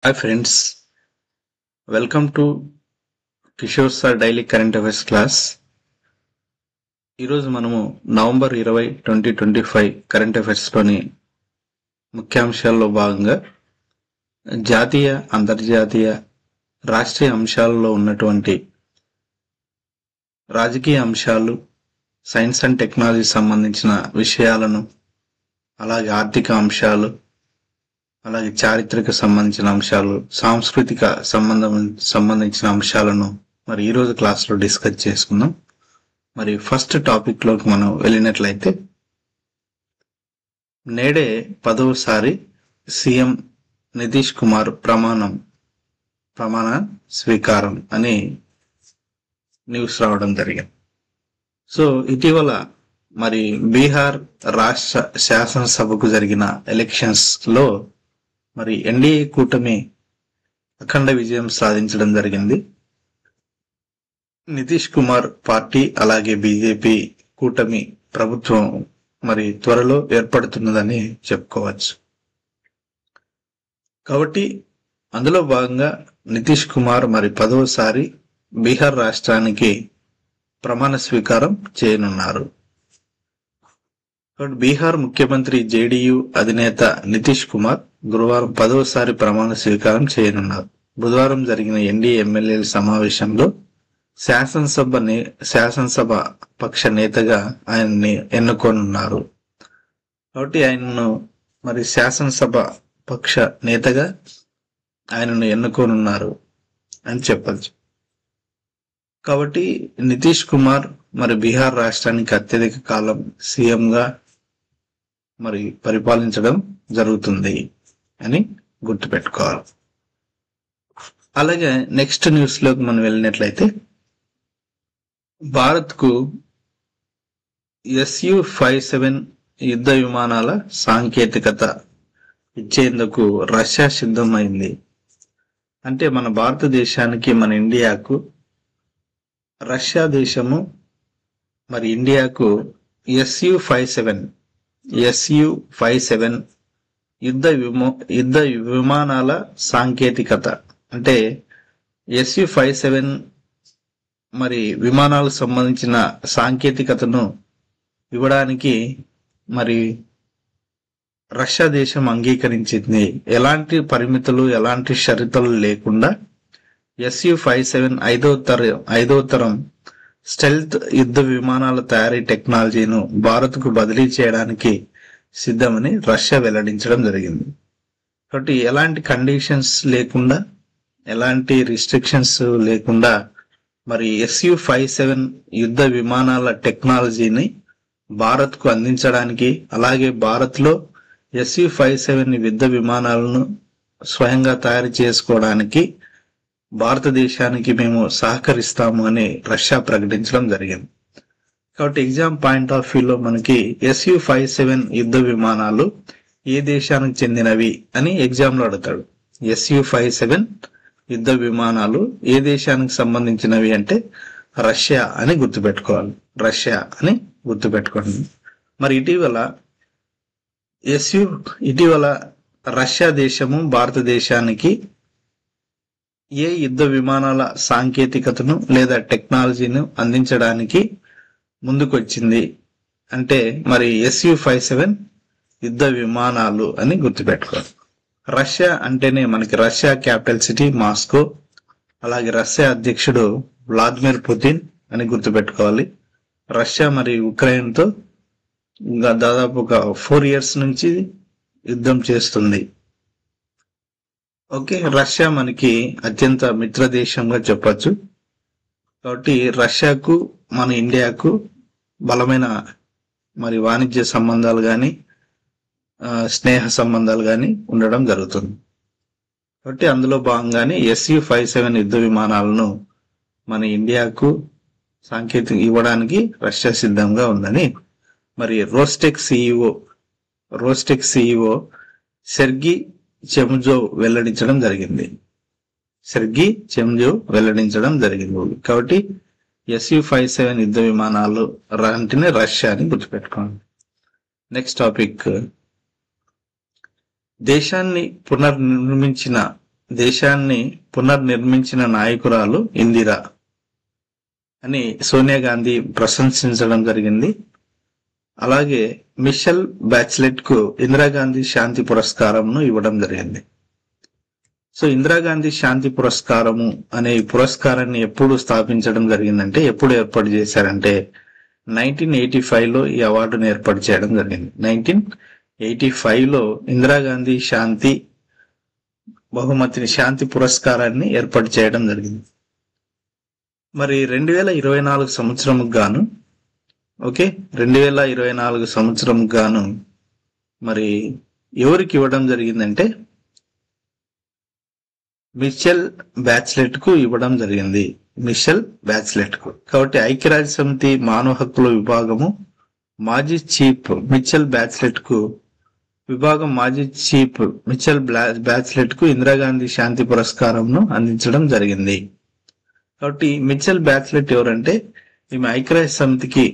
Hi friends, welcome to Kishore sir daily current affairs class. ఈరోజు మనము November 20, 2025 current అఫైర్స్లోని ముఖ్యాంశాల్లో భాగంగా జాతీయ, అంతర్జాతీయ, రాష్ట్రీయ అంశాలలో ఉన్నటువంటి రాజకీయ అంశాలు, సైన్స్ అండ్ టెక్నాలజీ సంబంధించిన విషయాలను, అలాగే ఆర్థిక అంశాలు, అలాగే చారిత్రక సంబంధించిన అంశాలు, సాంస్కృతిక సంబంధించిన అంశాలను మరి ఈరోజు క్లాస్లో డిస్కస్ చేసుకుందాం. మరి ఫస్ట్ టాపిక్లోకి మనం వెళ్ళినట్లయితే, నేడే 10వసారి సీఎం నితీష్ కుమార్ ప్రమాణ స్వీకారం అని న్యూస్ రావడం జరిగింది. సో ఇటీవల మరి బీహార్ రాష్ట్ర శాసనసభకు జరిగిన ఎలక్షన్స్ లో మరి ఎన్డీఏ కూటమి అఖండ విజయం సాధించడం జరిగింది. నితీష్ కుమార్ పార్టీ అలాగే బీజేపీ కూటమి ప్రభుత్వం మరి త్వరలో ఏర్పడుతున్నదని చెప్పుకోవచ్చు. కాబట్టి అందులో భాగంగా నితీష్ కుమార్ మరి 10వసారి బీహార్ రాష్ట్రానికి ప్రమాణ స్వీకారం చేయనున్నారు. బీహార్ ముఖ్యమంత్రి జేడీయూ అధినేత నితీష్ కుమార్ గురువారం 10వసారి ప్రమాణ స్వీకారం చేయనున్నారు. బుధవారం జరిగిన ఎన్డీఏ ఎమ్మెల్యేల సమావేశంలో శాసనసభ పక్ష నేతగా ఆయన్ని ఎన్నుకోనున్నారు. కాబట్టి ఆయనను మరి శాసనసభ పక్ష నేతగా ఆయనను ఎన్నుకోనున్నారు అని చెప్పచ్చు. కాబట్టి నితీష్ కుమార్ మరి బీహార్ రాష్ట్రానికి అత్యధిక కాలం సీఎంగా మరి పరిపాలించడం జరుగుతుంది అని గుర్తుపెట్టుకోవాలి. అలాగే నెక్స్ట్ న్యూస్ లోకి మనం వెళ్ళినట్లయితే, భారత్ కు Su-57 యుద్ధ విమానాల సాంకేతికత ఇచ్చేందుకు రష్యా సిద్ధమైంది. అంటే మన భారతదేశానికి, మన ఇండియాకు రష్యా దేశము మరి ఇండియాకు Su-57 యుద్ధ విమానాల సాంకేతికత, అంటే Su-57 మరి విమానాలకు సంబంధించిన సాంకేతికతను ఇవ్వడానికి మరి రష్యా దేశం అంగీకరించింది. ఎలాంటి పరిమితులు, ఎలాంటి షరతులు లేకుండా Su-57 ఐదవ తరం స్టెల్త్ యుద్ధ విమానాల తయారీ టెక్నాలజీను భారత్కు బదిలీ చేయడానికి సిద్ధమని రష్యా వెల్లడించడం జరిగింది. కాబట్టి ఎలాంటి కండిషన్స్ లేకుండా, ఎలాంటి రిస్ట్రిక్షన్స్ లేకుండా మరి Su-57 యుద్ధ విమానాల టెక్నాలజీని భారత్కు అందించడానికి, అలాగే భారత్లో Su-57 యుద్ధ విమానాలను స్వయంగా తయారు చేసుకోవడానికి భారతదేశానికి మేము సహకరిస్తాము అని రష్యా ప్రకటించడం జరిగింది. కాబట్టి ఎగ్జామ్ పాయింట్ ఆఫ్ వ్యూలో మనకి Su-57 యుద్ధ విమానాలు ఏ దేశానికి చెందినవి అని ఎగ్జామ్ లో అడుగుతాడు. Su-57 యుద్ధ విమానాలు ఏ దేశానికి సంబంధించినవి అంటే రష్యా అని గుర్తుపెట్టుకోవాలి. రష్యా అని గుర్తుపెట్టుకోండి. మరి ఇటీవల రష్యా దేశము భారతదేశానికి ఏ యుద్ధ విమానాల సాంకేతికతను లేదా టెక్నాలజీని అందించడానికి ముందుకొచ్చింది అంటే మరి Su-57 యుద్ధ విమానాలు అని గుర్తుపెట్టుకోవాలి. రష్యా అంటేనే మనకి రష్యా క్యాపిటల్ సిటీ మాస్కో, అలాగే రష్యా అధ్యక్షుడు వ్లాదిమిర్ పుతిన్ అని గుర్తుపెట్టుకోవాలి. రష్యా మరి ఉక్రెయిన్తో దాదాపు ఒక 4 years నుంచి యుద్ధం చేస్తుంది. ఓకే, రష్యా మనకి అత్యంత మిత్ర దేశంగా చెప్పచ్చు. కాబట్టి రష్యాకు మన ఇండియాకు బలమైన మరి వాణిజ్య సంబంధాలు కానీ, స్నేహ సంబంధాలు కానీ ఉండడం జరుగుతుంది. కాబట్టి అందులో భాగంగానే Su-57 యుద్ధ విమానాలను మన ఇండియాకు సాంకేతిక ఇవ్వడానికి రష్యా సిద్ధంగా ఉందని మరి రోస్టెక్ సిఇఓ సెర్గీ చెమ్జోవ్ వెల్లడించడం జరిగింది. కాబట్టి Su-57 యుద్ధ విమానాలు అంటేనే రష్యా అని గుర్తుపెట్టుకోండి. నెక్స్ట్ టాపిక్, దేశాన్ని పునర్నిర్మించిన దేశాన్ని పునర్నిర్మించిన నాయకురాలు ఇందిరా అని సోనియా గాంధీ ప్రశంసించడం జరిగింది. అలాగే మిషెల్ బ్యాచెలెట్ కు ఇందిరాగాంధీ శాంతి పురస్కారంను ఇవ్వడం జరిగింది. సో ఇందిరాగాంధీ శాంతి పురస్కారము అనే ఈ పురస్కారాన్ని ఎప్పుడు స్థాపించడం జరిగిందంటే, ఎప్పుడు ఏర్పాటు చేశారంటే 1985లో ఈ అవార్డును ఏర్పాటు చేయడం జరిగింది. 1985లో ఇందిరాగాంధీ శాంతి బహుమతిని, శాంతి పురస్కారాన్ని ఏర్పాటు చేయడం జరిగింది. మరి 2024 సంవత్సరంకు గాను 2024 సంవత్సరం గాను మరి ఎవరికి ఇవ్వడం జరిగిందంటే మిషెల్ బ్యాచెలెట్ కు ఇవ్వడం జరిగింది. మిషెల్ బ్యాచెలెట్ కు. కాబట్టి ఐక్యరాజ్య సమితి మానవ హక్కుల విభాగము మాజీ చీఫ్ మిచెల్ బ్యాచెలెట్ కు మాజీ చీఫ్ మిచెల్ బ్యాచెలెట్ కు ఇందిరాగాంధీ శాంతి పురస్కారంను అందించడం జరిగింది. కాబట్టి మిచెల్ బ్యాచెలెట్ ఎవరంటే, ఈమె ఐక్యరాజ్య సమితికి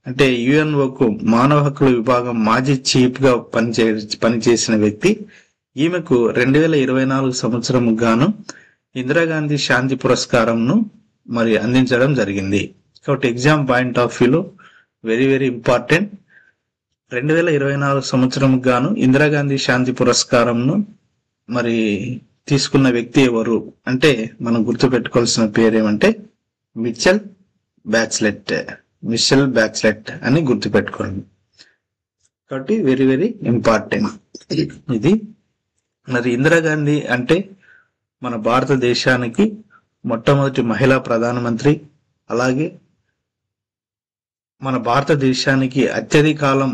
అంటే యుఎన్ఓకు మానవ హక్కుల విభాగం మాజీ చీఫ్ గా పనిచేసిన వ్యక్తి. ఈమెకు 2024 సంవత్సరం గాను ఇందిరాగాంధీ శాంతి పురస్కారంను మరి అందించడం జరిగింది. కాబట్టి ఎగ్జామ్ పాయింట్ ఆఫ్ వ్యూలో వెరీ వెరీ ఇంపార్టెంట్. 2024 సంవత్సరం గాను ఇందిరాగాంధీ శాంతి పురస్కారంను మరి తీసుకున్న వ్యక్తి ఎవరు అంటే, మనం గుర్తుపెట్టుకోవాల్సిన పేరు ఏమంటే మిచెల్ బ్యాచెలెట్ అని గుర్తుపెట్టుకోండి. కాబట్టి వెరీ వెరీ ఇంపార్టెంట్ ఇది. మరి ఇందిరాగాంధీ అంటే మన భారతదేశానికి మొట్టమొదటి మహిళా ప్రధానమంత్రి. అలాగే మన భారతదేశానికి అత్యధిక కాలం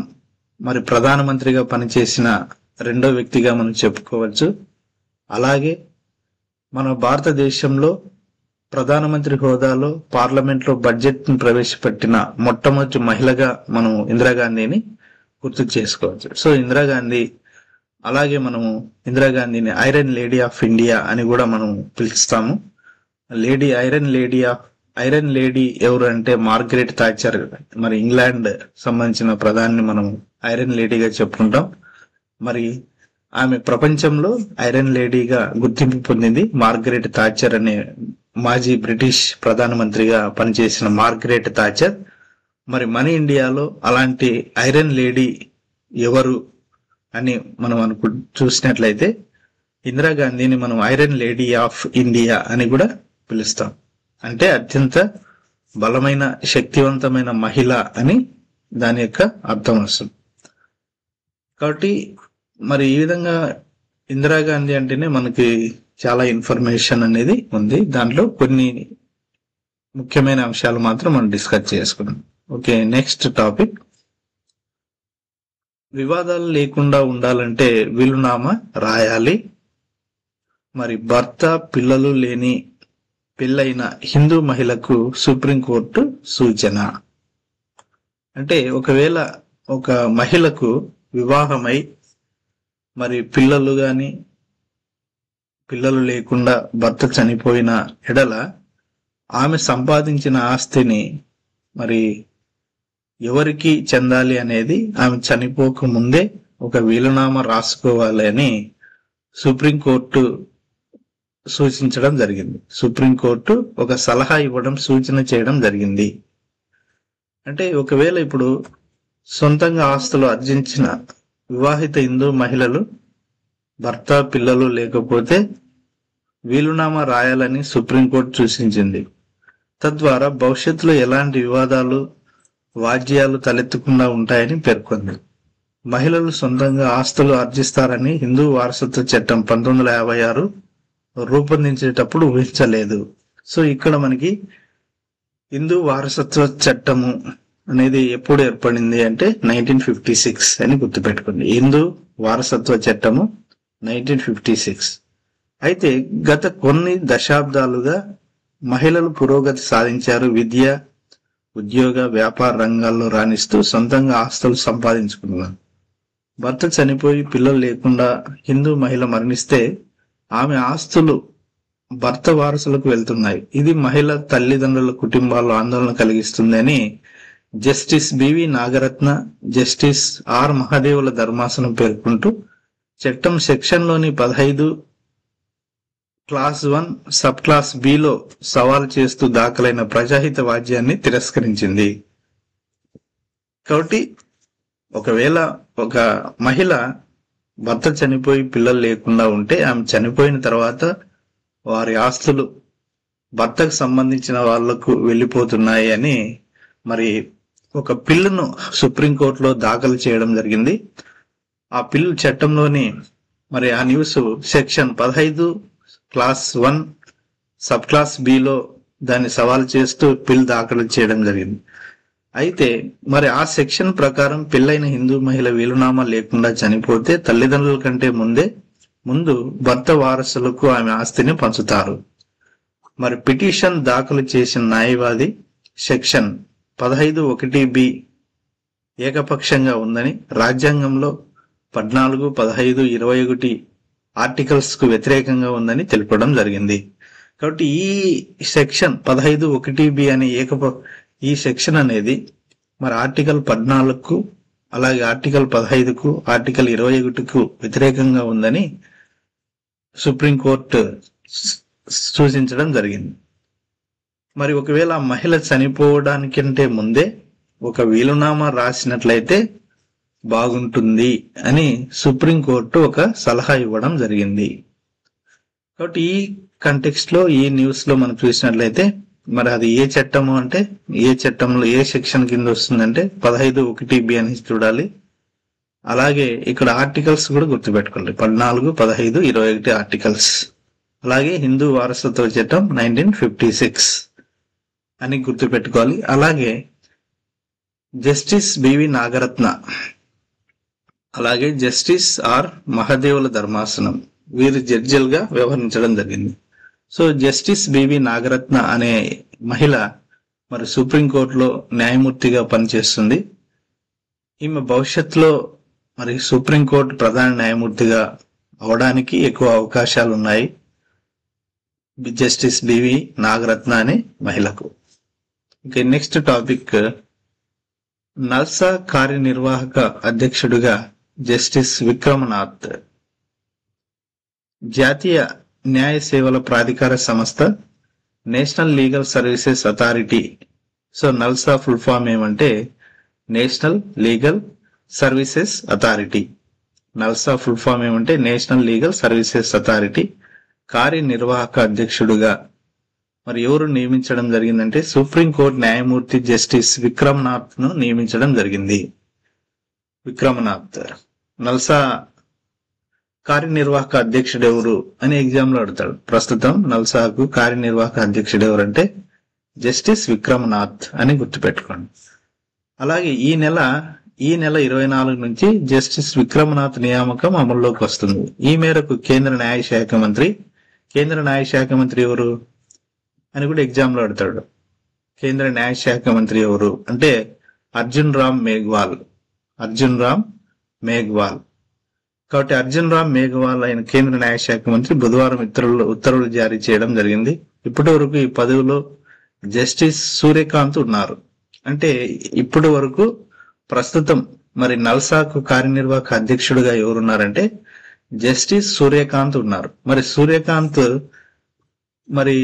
మరి ప్రధానమంత్రిగా పనిచేసిన రెండో వ్యక్తిగా మనం చెప్పుకోవచ్చు. అలాగే మన భారతదేశంలో ప్రధానమంత్రి హోదాలో పార్లమెంట్లో బడ్జెట్ ను ప్రవేశపెట్టిన మొట్టమొదటి మహిళగా మనం ఇందిరాగాంధీని గుర్తు చేసుకోవచ్చు. సో ఇందిరాగాంధీ, అలాగే మనము ఇందిరాగాంధీని ఐరన్ లేడీ ఆఫ్ ఇండియా అని కూడా మనం పిలుస్తాము. ఐరన్ లేడీ ఎవరు అంటే మార్గరెట్ థాచర్. మరి ఇంగ్లాండ్ సంబంధించిన ప్రధాని మనం ఐరన్ లేడీగా చెప్పుకుంటాం. మరి ఆమె ప్రపంచంలో ఐరన్ లేడీగా గుర్తింపు పొందింది. మార్గరెట్ థాచర్ అనే మాజీ బ్రిటిష్ ప్రధానమంత్రిగా పనిచేసిన మార్గరెట్ థాచర్. మరి మన ఇండియాలో అలాంటి ఐరన్ లేడీ ఎవరు అని మనం చూసినట్లయితే ఇందిరాగాంధీని మనం ఐరన్ లేడీ ఆఫ్ ఇండియా అని కూడా పిలుస్తాం. అంటే అత్యంత బలమైన, శక్తివంతమైన మహిళ అని దాని యొక్క అర్థం వస్తుంది. కాబట్టి మరి ఈ విధంగా ఇందిరాగాంధీ అంటేనే మనకి చాలా ఇన్ఫర్మేషన్ అనేది ఉంది. దాంట్లో కొన్ని ముఖ్యమైన అంశాలు మాత్రం మనం డిస్కస్ చేసుకున్నాం. Okay, next topic. వివాదాలు లేకుండా ఉండాలంటే వీలునామా రాయాలి. మరి భర్త, పిల్లలు లేని పెళ్ళైన హిందూ మహిళకు సుప్రీంకోర్టు సూచన. అంటే ఒకవేళ ఒక మహిళకు వివాహమై మరి పిల్లలు లేకుండా భర్త చనిపోయిన ఎడల ఆమె సంపాదించిన ఆస్తిని మరి ఎవరికి చెందాలి అనేది ఆమె చనిపోక ముందే ఒక వీలునామా రాసుకోవాలి అని సుప్రీంకోర్టు సూచించడం జరిగింది. సుప్రీంకోర్టు ఒక సలహా ఇవ్వడం, సూచన చేయడం జరిగింది. అంటే ఒకవేళ ఇప్పుడు సొంతంగా ఆస్తులు ఆర్జించిన వివాహిత హిందూ మహిళలు భర్త, పిల్లలు లేకపోతే వీలునామా రాయాలని సుప్రీంకోర్టు సూచించింది. తద్వారా భవిష్యత్తులో ఎలాంటి వివాదాలు, వాజ్యాలు తలెత్తకుండా ఉంటాయని పేర్కొంది. మహిళలు సొంతంగా ఆస్తులు ఆర్జిస్తారని హిందూ వారసత్వ చట్టం 1956 రూపొందించేటప్పుడు ఊహించలేదు. సో ఇక్కడ మనకి హిందూ వారసత్వ చట్టము అనేది ఎప్పుడు ఏర్పడింది అంటే 1956 అని గుర్తుపెట్టుకోండి. హిందూ వారసత్వ చట్టము 1956. అయితే గత కొన్ని దశాబ్దాలుగా మహిళలు పురోగతి సాధించారు. విద్య, ఉద్యోగ, వ్యాపార రంగాల్లో రాణిస్తూ సొంతంగా ఆస్తులు సంపాదించుకున్నారు. భర్త చనిపోయి పిల్లలు లేకుండా హిందూ మహిళ మరణిస్తే ఆమె ఆస్తులు భర్త వారసులకు వెళ్తున్నాయి. ఇది మహిళ తల్లిదండ్రుల కుటుంబాల్లో ఆందోళన కలిగిస్తుందని Justice BV Nagarathna, Justice R మహాదేవుల ధర్మాసనం పేర్కొంటూ చట్టం సెక్షన్లోని 15 క్లాస్ 1 సబ్ క్లాస్ బిలో సవాల్ చేస్తూ దాఖలైన ప్రజాహిత వాద్యాన్ని తిరస్కరించింది. కాబట్టి ఒకవేళ ఒక మహిళ భర్త చనిపోయి పిల్లలు లేకుండా ఉంటే ఆమె చనిపోయిన తర్వాత వారి ఆస్తులు భర్తకు సంబంధించిన వాళ్లకు వెళ్ళిపోతున్నాయి అని మరి ఒక పిల్లును సుప్రీంకోర్టులో దాఖలు చేయడం జరిగింది. ఆ పిల్లు చట్టంలోని మరి ఆ news section 15 clause 1 sub clause below దాన్ని సవాల్ చేస్తూ పిల్ దాఖలు చేయడం జరిగింది. అయితే మరి ఆ సెక్షన్ ప్రకారం పెళ్లైన హిందూ మహిళ వీలునామా లేకుండా చనిపోతే తల్లిదండ్రుల కంటే ముందు భర్త వారసులకు ఆమె ఆస్తిని పంచుతారు. మరి పిటిషన్ దాఖలు చేసిన న్యాయవాది సెక్షన్ 15(1)(b) ఏకపక్షంగా ఉందని, రాజ్యాంగంలో 14, 15, 21 ఆర్టికల్స్ కు వ్యతిరేకంగా ఉందని తెలపడం జరిగింది. కాబట్టి ఈ సెక్షన్ 15(1)(b) అనే ఈ సెక్షన్ అనేది మరి ఆర్టికల్ 14కు అలాగే ఆర్టికల్ 15కు ఆర్టికల్ 21కు వ్యతిరేకంగా ఉందని సుప్రీంకోర్టు సూచించడం జరిగింది. మరి ఒకవేళ ఆ మహిళ చనిపోవడానికంటే ముందే ఒక వీలునామా రాసినట్లయితే బాగుంటుంది అని సుప్రీంకోర్టు ఒక సలహా ఇవ్వడం జరిగింది. కాబట్టి ఈ కంటెక్స్ట్ లో ఈ న్యూస్ లో మనం చూసినట్లయితే మరి అది ఏ చట్టము అంటే ఏ చట్టంలో ఏ సెక్షన్ కింద వస్తుందంటే 15(1)(b) అని చూడాలి. అలాగే ఇక్కడ ఆర్టికల్స్ కూడా గుర్తుపెట్టుకోవాలి. 14, 15, 21 ఆర్టికల్స్. అలాగే హిందూ వారసత్వ చట్టం 1956 అని గుర్తుపెట్టుకోవాలి. అలాగే జస్టిస్ బివి నాగరత్న, అలాగే జస్టిస్ ఆర్ మహదేవుల ధర్మాసనం వీరు జడ్జిలుగా వ్యవహరించడం జరిగింది. సో జస్టిస్ బివి నాగరత్న అనే మహిళ మరి సుప్రీంకోర్టులో న్యాయమూర్తిగా పనిచేస్తుంది. ఈమె భవిష్యత్తులో మరి సుప్రీంకోర్టు ప్రధాన న్యాయమూర్తిగా అవడానికి ఎక్కువ అవకాశాలు ఉన్నాయి జస్టిస్ బివి నాగరత్న అనే మహిళకు. నెక్స్ట్ టాపిక్, నల్సా కార్యనిర్వాహక అధ్యక్షుడిగా జస్టిస్ విక్రమనాథ్. జాతీయ న్యాయ సేవల ప్రాధికార సంస్థ National Legal Services Authority. So NALSA full form ఏమంటే National Legal Services Authority. NALSA full form ఏమంటే నేషనల్ లీగల్ సర్వీసెస్ అథారిటీ కార్యనిర్వాహక అధ్యక్షుడుగా మరి ఎవరు నియమించడం జరిగిందంటే సుప్రీంకోర్టు న్యాయమూర్తి జస్టిస్ విక్రమనాథ్ ను నియమించడం జరిగింది. విక్రమనాథ్ నల్సా కార్యనిర్వాహక అధ్యక్షుడు ఎవరు అని ఎగ్జామ్ లో అడుగుతాడు. ప్రస్తుతం నల్సాకు కార్యనిర్వాహక అధ్యక్షుడు ఎవరంటే జస్టిస్ విక్రమనాథ్ అని గుర్తుపెట్టుకోండి. అలాగే ఈ నెల 24 నుంచి జస్టిస్ విక్రమనాథ్ నియామకం అమల్లోకి వస్తుంది. ఈ మేరకు కేంద్ర న్యాయశాఖ మంత్రి ఎవరు అని కూడా ఎగ్జామ్ లో అడుగుతాడు. కేంద్ర న్యాయశాఖ మంత్రి ఎవరు అంటే అర్జున్ రామ్ మేఘ్వాల్. కాబట్టి అర్జున్ రామ్ మేఘ్వాల్ అయిన కేంద్ర న్యాయశాఖ మంత్రి బుధవారం ఉత్తర్వులు జారీ చేయడం జరిగింది. ఇప్పటి వరకు ఈ పదవిలో జస్టిస్ సూర్యకాంత్ ఉన్నారు. అంటే ఇప్పటి వరకు ప్రస్తుతం మరి నల్సాకు కార్యనిర్వాహక అధ్యక్షుడిగా ఎవరున్నారంటే జస్టిస్ సూర్యకాంత్ ఉన్నారు. మరి సూర్యకాంత్ మరి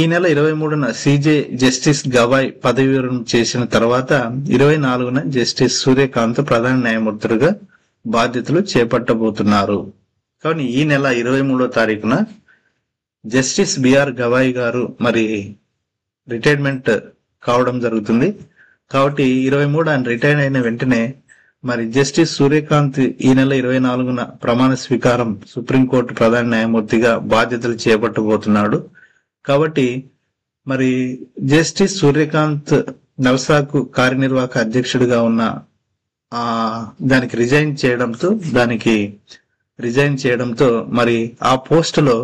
ఈ నెల 23న సిజే జస్టిస్ గవాయ్ పదవి విరమణ చేసిన తర్వాత 24న జస్టిస్ సూర్యకాంత్ ప్రధాన న్యాయమూర్తులుగా బాధ్యతలు చేపట్టబోతున్నారు. కానీ ఈ నెల 23వ తారీఖున జస్టిస్ బిఆర్ గవాయ్ గారు మరి రిటైర్మెంట్ కావడం జరుగుతుంది. కాబట్టి 23 ఆయన రిటైర్ అయిన వెంటనే మరి జస్టిస్ సూర్యకాంత్ ఈ నెల 24న ప్రమాణ స్వీకారం సుప్రీంకోర్టు ప్రధాన న్యాయమూర్తిగా బాధ్యతలు చేపట్టబోతున్నాడు. కాబట్టి మరి జస్టిస్ సూర్యకాంత్ నల్సాకు కార్యనిర్వాహక అధ్యక్షుడిగా ఉన్న దానికి రిజైన్ చేయడంతో మరి ఆ పోస్టులో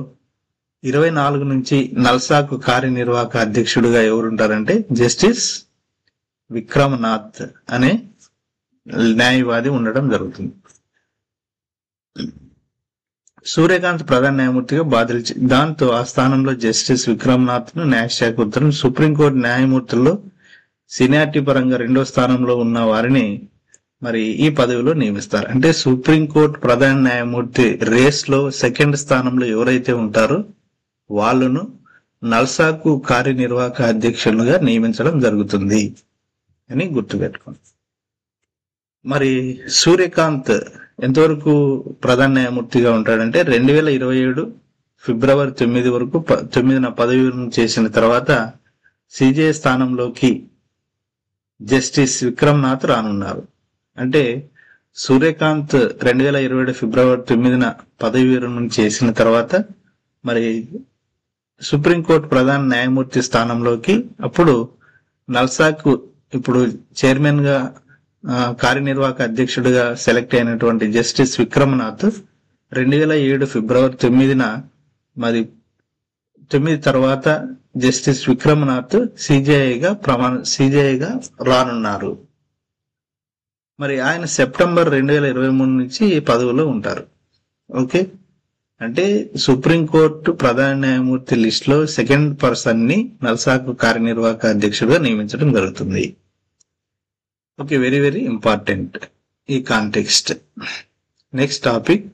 24 నుంచి నల్సాకు కార్యనిర్వాహక అధ్యక్షుడిగా ఎవరుంటారంటే జస్టిస్ విక్రమనాథ్ అనే న్యాయవాది ఉండడం జరుగుతుంది. సూర్యకాంత్ ప్రధాన న్యాయమూర్తిగా బాధ్యతలు దాంతో ఆ స్థానంలో జస్టిస్ విక్రమనాథ్ ను న్యాయశాఖ ఉత్తర్వులు సుప్రీంకోర్టు న్యాయమూర్తుల్లో సీనియారిటీ పరంగా 2వ స్థానంలో ఉన్న వారిని మరి ఈ పదవిలో నియమిస్తారు. అంటే సుప్రీంకోర్టు ప్రధాన న్యాయమూర్తి రేస్ లో 2nd స్థానంలో ఎవరైతే ఉంటారో వాళ్ళను నల్సాకు కార్యనిర్వాహక అధ్యక్షులుగా నియమించడం జరుగుతుంది అని గుర్తుపెట్టుకోండి. మరి సూర్యకాంత్ ఎంతవరకు ప్రధాన న్యాయమూర్తిగా ఉంటాడంటే 2027 ఫిబ్రవరి 9 వరకు 9న పదవి విరమణ చేసిన తర్వాత సిజేఐ స్థానంలోకి జస్టిస్ విక్రమ్నాథ్ రానున్నారు. అంటే సూర్యకాంత్ 2027 ఫిబ్రవరి 9న పదవి విరమణ చేసిన తర్వాత మరి సుప్రీంకోర్టు ప్రధాన న్యాయమూర్తి స్థానంలోకి అప్పుడు నల్సాకు ఇప్పుడు చైర్మన్ గా కార్యనిర్వాహక అధ్యక్షుడిగా సెలెక్ట్ అయినటువంటి జస్టిస్ విక్రమ్నాథ్ 2007 ఫిబ్రవరి 9న మరి 9 తర్వాత జస్టిస్ విక్రమ్నాథ్ సిజేఐగా రానున్నారు. మరి ఆయన సెప్టెంబర్ 2023 నుంచి ఈ పదవిలో ఉంటారు. ఓకే, అంటే సుప్రీంకోర్టు ప్రధాన న్యాయమూర్తి లిస్ట్ లో సెకండ్ పర్సన్ ని నల్సాకు కార్యనిర్వాహక అధ్యక్షుడిగా నియమించడం జరుగుతుంది. ఓకే, వెరీ వెరీ ఇంపార్టెంట్ ఈ కాంటెక్స్ట్. నెక్స్ట్ టాపిక్,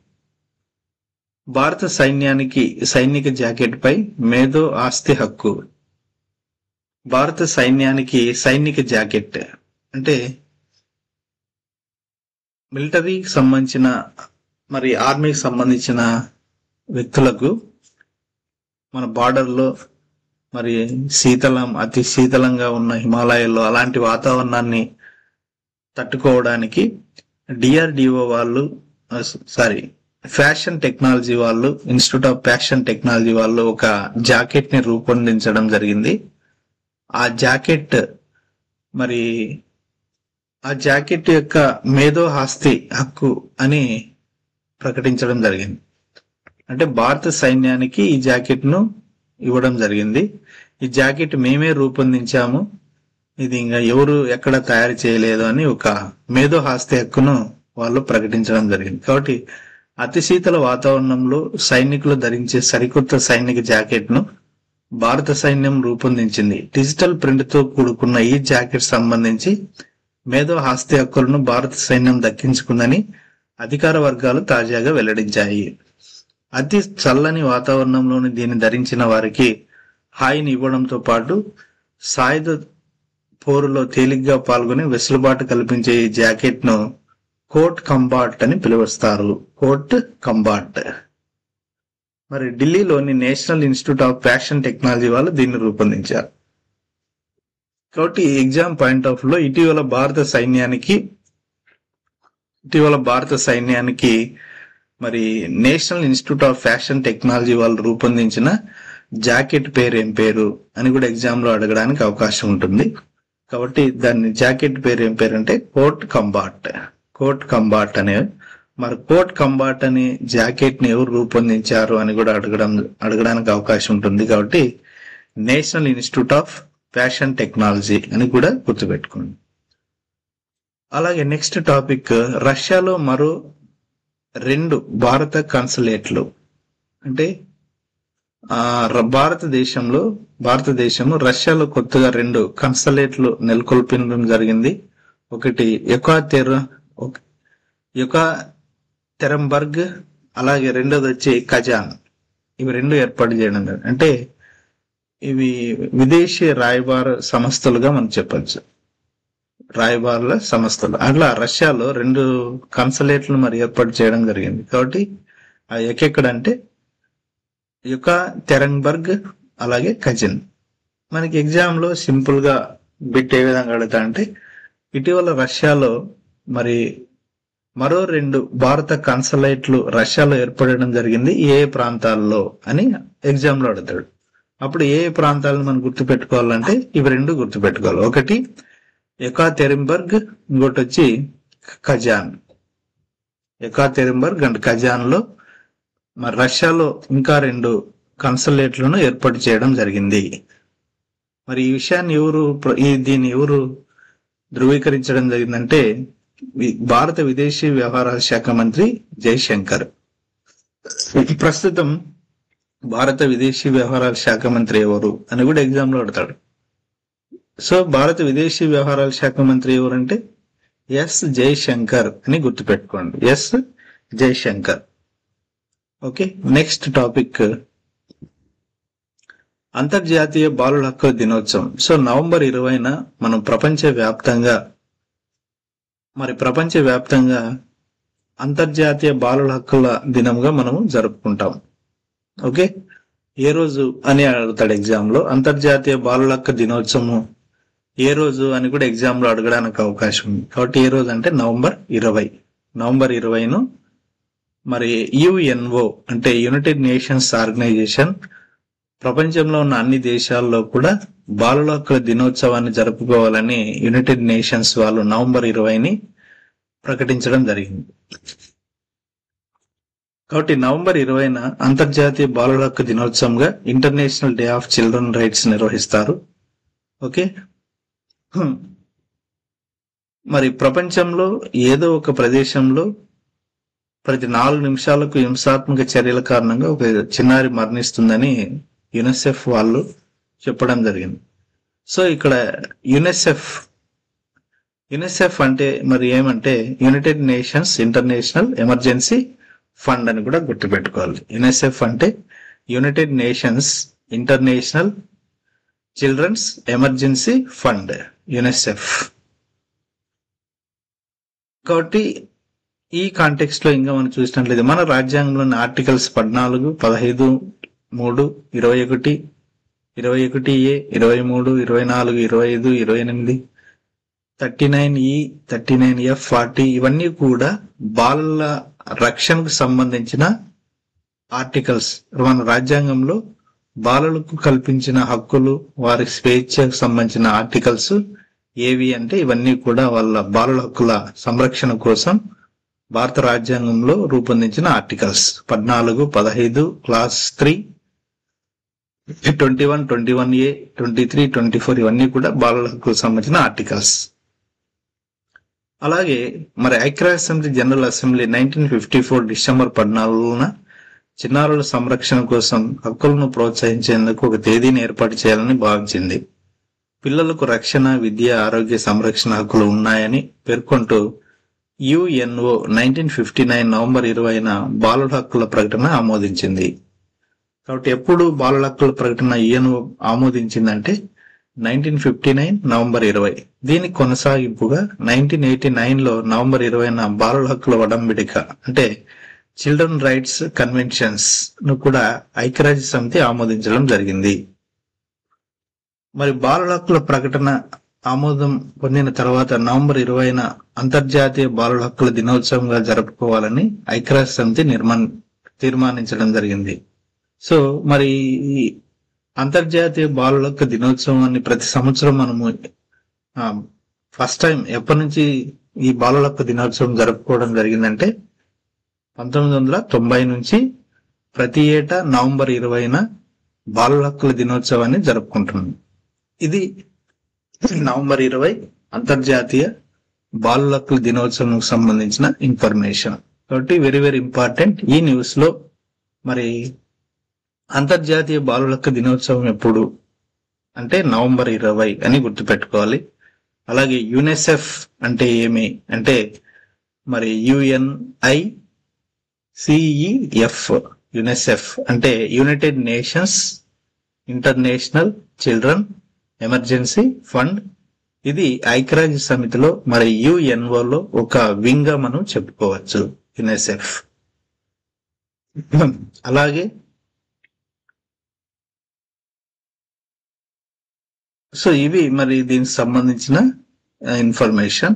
భారత సైన్యానికి సైనిక జాకెట్ పై మేధో ఆస్తి హక్కు. భారత సైన్యానికి సైనిక జాకెట్ అంటే మిలిటరీకి సంబంధించిన మరి ఆర్మీకి సంబంధించిన వ్యక్తులకు మన బార్డర్లో మరి అతి శీతలంగా ఉన్న హిమాలయాల్లో అలాంటి వాతావరణాన్ని తట్టుకోవడానికి డిఆర్డిఓ వాళ్ళు ఫ్యాషన్ టెక్నాలజీ వాళ్ళు, ఇన్స్టిట్యూట్ ఆఫ్ ఫ్యాషన్ టెక్నాలజీ వాళ్ళు ఒక జాకెట్ ని రూపొందించడం జరిగింది. ఆ జాకెట్ యొక్క మేధో ఆస్తి హక్కు అని ప్రకటించడం జరిగింది. అంటే భారత సైన్యానికి ఈ జాకెట్ ను ఇవ్వడం జరిగింది. ఈ జాకెట్ మేమే రూపొందించాము, ఇది ఇంకా ఎవరు ఎక్కడ తయారు చేయలేదు అని ఒక మేధో ఆస్తి హక్కును వాళ్ళు ప్రకటించడం జరిగింది. కాబట్టి అతి శీతల వాతావరణంలో సైనికులు ధరించే సరికొత్త సైనిక జాకెట్ ను భారత సైన్యం రూపొందించింది. డిజిటల్ ప్రింట్ తో కూడుకున్న ఈ జాకెట్ సంబంధించి మేధో ఆస్తి హక్కులను భారత సైన్యం దక్కించుకుందని అధికార వర్గాలు తాజాగా వెల్లడించాయి. అతి చల్లని వాతావరణంలోని దీన్ని ధరించిన వారికి హాయిని ఇవ్వడంతో పాటు సాయుధ పోరులో తేలిగ్గా పాల్గొని వెసులుబాటు కల్పించే ఈ జాకెట్ ను కోట్ కంబాట్ అని పిలుస్తారు. Coat combat. మరి ఢిల్లీలోని National Institute of Fashion Technology వాళ్ళు దీన్ని రూపొందించారు. కాబట్టి ఎగ్జామ్ పాయింట్ ఆఫ్ లో ఇటీవల భారత సైన్యానికి మరి national Institute of Fashion Technology వాళ్ళు రూపొందించిన జాకెట్ పేరు ఏం పేరు అని కూడా ఎగ్జామ్ లో అడగడానికి అవకాశం ఉంటుంది. కాబట్టి దాని జాకెట్ పేరు ఏం పేరు అంటే కోట్ కంబాట్. కోట్ కంబాట్ అనే మరి కోట్ కంబాట్ అనే జాకెట్ ని ఎవరు రూపొందించారు అని కూడా అడగడానికి అవకాశం ఉంటుంది. కాబట్టి national Institute of Fashion technology అని కూడా గుర్తుపెట్టుకోండి. అలాగే నెక్స్ట్ టాపిక్, రష్యాలో మరో 2 భారత కన్సులేట్లు. అంటే భారతదేశంలో రష్యాలో కొత్తగా 2 కన్సులేట్లు నెలకొల్పడం జరిగింది. ఒకటి యెకాతెరిన్బర్గ్, అలాగే రెండోది వచ్చి కజాన్. ఇవి 2 ఏర్పాటు చేయడం జరిగింది. అంటే ఇవి విదేశీ రాయబార సంస్థలుగా మనం చెప్పచ్చు, రాయబారుల సంస్థలు. అట్లా రష్యాలో 2 కన్సులేట్లు మరి ఏర్పాటు చేయడం జరిగింది. కాబట్టి అవి ఎక్కడంటే యెకాతెరిన్బర్గ్ అలాగే కజిన్. మనకి ఎగ్జామ్ లో సింపుల్ గా బిట్ ఏ విధంగా అడుగుతా అంటే ఇటీవల రష్యాలో మరి మరో 2 భారత కన్సులేట్లు రష్యాలో ఏర్పడడం జరిగింది, ఏ ప్రాంతాల్లో అని ఎగ్జామ్ లో అడుగుతాడు. అప్పుడు ఏ ప్రాంతాలను మనం గుర్తుపెట్టుకోవాలంటే ఇవి 2 గుర్తుపెట్టుకోవాలి. ఒకటి యెకాతెరిన్బర్గ్, ఇంకోటి వచ్చి కజాన్. యెకాతెరిన్బర్గ్ అండ్ కజాన్ లో మరి రష్యాలో ఇంకా 2 కన్సులేట్లను ఏర్పాటు చేయడం జరిగింది. మరి ఈ విషయాన్ని దీన్ని ఎవరు ధృవీకరించడం జరిగిందంటే భారత విదేశీ వ్యవహారాల శాఖ మంత్రి జైశంకర్. ప్రస్తుతం భారత విదేశీ వ్యవహారాల శాఖ మంత్రి ఎవరు అని కూడా ఎగ్జామ్ లో అడతాడు. సో భారత విదేశీ వ్యవహారాల శాఖ మంత్రి ఎవరంటే ఎస్ జైశంకర్ అని గుర్తుపెట్టుకోండి, S Jaishankar. Okay, next topic, అంతర్జాతీయ బాలుల హక్కుల దినోత్సవం. సో నవంబర్ 20న మనం ప్రపంచవ్యాప్తంగా అంతర్జాతీయ బాలుల హక్కుల దినంగా మనము జరుపుకుంటాం. ఓకే, ఏ రోజు అని అడుగుతాడు ఎగ్జామ్ లో. అంతర్జాతీయ బాలుల హక్కు దినోత్సవం ఏ రోజు అని కూడా ఎగ్జామ్ లో అడగడానికి అవకాశం ఉంది. కాబట్టి ఏ రోజు అంటే నవంబర్ 20ను మరి యుఎన్ఓ అంటే యునైటెడ్ నేషన్స్ ఆర్గనైజేషన్ ప్రపంచంలో ఉన్న అన్ని దేశాల్లో కూడా బాలుల హక్కుల దినోత్సవాన్ని జరుపుకోవాలని యునైటెడ్ నేషన్స్ వాళ్ళు నవంబర్ 20ని ప్రకటించడం జరిగింది. కాబట్టి నవంబర్ 20న అంతర్జాతీయ బాలుల హక్కు దినోత్సవంగా international day of children rights నిర్వహిస్తారు. ఓకే, మరి ప్రపంచంలో ఏదో ఒక ప్రదేశంలో ప్రతి 4 నిమిషాలకు హింసాత్మక చర్యల కారణంగా ఒక చిన్నారి మరణిస్తుందని యునిసెఫ్ వాళ్ళు చెప్పడం జరిగింది. సో ఇక్కడ యునిసెఫ్ అంటే మరి ఏమంటే United Nations International Emergency Fund అని కూడా గుర్తుపెట్టుకోవాలి. యునిసెఫ్ అంటే United Nations International Children's Emergency Fund, UNICEF. కాబట్టి ఈ కాంటెక్స్ట్ లో ఇంకా మనం చూసినట్లయితే మన రాజ్యాంగంలోని ఆర్టికల్స్ 14, 15, 3, 21, 21A, 23, 24, 25, 28, 39E, 39F, 40 ఇవన్నీ కూడా బాలల రక్షణకు సంబంధించిన ఆర్టికల్స్. మన రాజ్యాంగంలో బాలలకు కల్పించిన హక్కులు, వారి స్వేచ్ఛకు సంబంధించిన ఆర్టికల్స్ ఏవి అంటే ఇవన్నీ కూడా వాళ్ళ బాలల హక్కుల సంరక్షణ కోసం భారత రాజ్యాంగంలో రూపొందించిన ఆర్టికల్స్. 14, 15, క్లాస్ 3, 21, 21A, 23, 24 ఇవన్నీ కూడా బాలల హక్కులకు సంబంధించిన ఆర్టికల్స్. అలాగే మరి ఐక్యరాజ్య సమితి జనరల్ అసెంబ్లీ 1954 డిసెంబర్ 14న చిన్నారుల సంరక్షణ కోసం హక్కులను ప్రోత్సహించేందుకు ఒక తేదీని ఏర్పాటు చేయాలని భావించింది. పిల్లలకు రక్షణ, విద్య, ఆరోగ్య సంరక్షణ హక్కులు ఉన్నాయని పేర్కొంటూ యుఎన్ఓ 1959 నవంబర్ 20న బాలుల హక్కుల ప్రకటన ఆమోదించింది. కాబట్టి ఎప్పుడు బాలుల హక్కుల ప్రకటన యుఎన్ఓ ఆమోదించిందంటే 1959 నవంబర్ 20. దీనికి కొనసాగింపుగా 1989లో నవంబర్ 20న బాలుల హక్కుల ఒడంబడిక అంటే చిల్డ్రన్ రైట్స్ కన్వెన్షన్స్ ను కూడా ఐక్యరాజ్య సమితి ఆమోదించడం జరిగింది. మరి బాలుల హక్కుల ప్రకటన ఆమోదం పొందిన తర్వాత నవంబర్ 20న అంతర్జాతీయ బాలుల హక్కుల దినోత్సవంగా జరుపుకోవాలని ఐక్యరాజ్య సమితి తీర్మానించడం జరిగింది. సో మరి అంతర్జాతీయ బాలుల హక్కు దినోత్సవాన్ని ప్రతి సంవత్సరం మనము ఫస్ట్ టైం ఎప్పటి నుంచి ఈ బాలుల హక్కు దినోత్సవం జరుపుకోవడం జరిగిందంటే 1990 నుంచి ప్రతి ఏటా నవంబర్ 20న బాలుల హక్కుల దినోత్సవాన్ని జరుపుకుంటున్నాం. ఇది నవంబర్ 20 అంతర్జాతీయ బాలుల హక్కుల దినోత్సవం సంబంధించిన ఇన్ఫర్మేషన్. కాబట్టి వెరీ వెరీ ఇంపార్టెంట్. ఈ న్యూస్ లో మరి అంతర్జాతీయ బాలుల హక్కు దినోత్సవం ఎప్పుడు అంటే నవంబర్ 20 అని గుర్తుపెట్టుకోవాలి. అలాగే యునిసెఫ్ అంటే ఏమి అంటే మరి UNICEF, యునిసెఫ్ అంటే United Nations international children emergency fund. ఇది ఐక్యరాజ్య సమితిలో మరి యుఎన్ఓలో ఒక వింగ్ గా మనం చెప్పుకోవచ్చు యునిసెఫ్. అలాగే సో ఇవి మరి దీనికి సంబంధించిన ఇన్ఫర్మేషన్.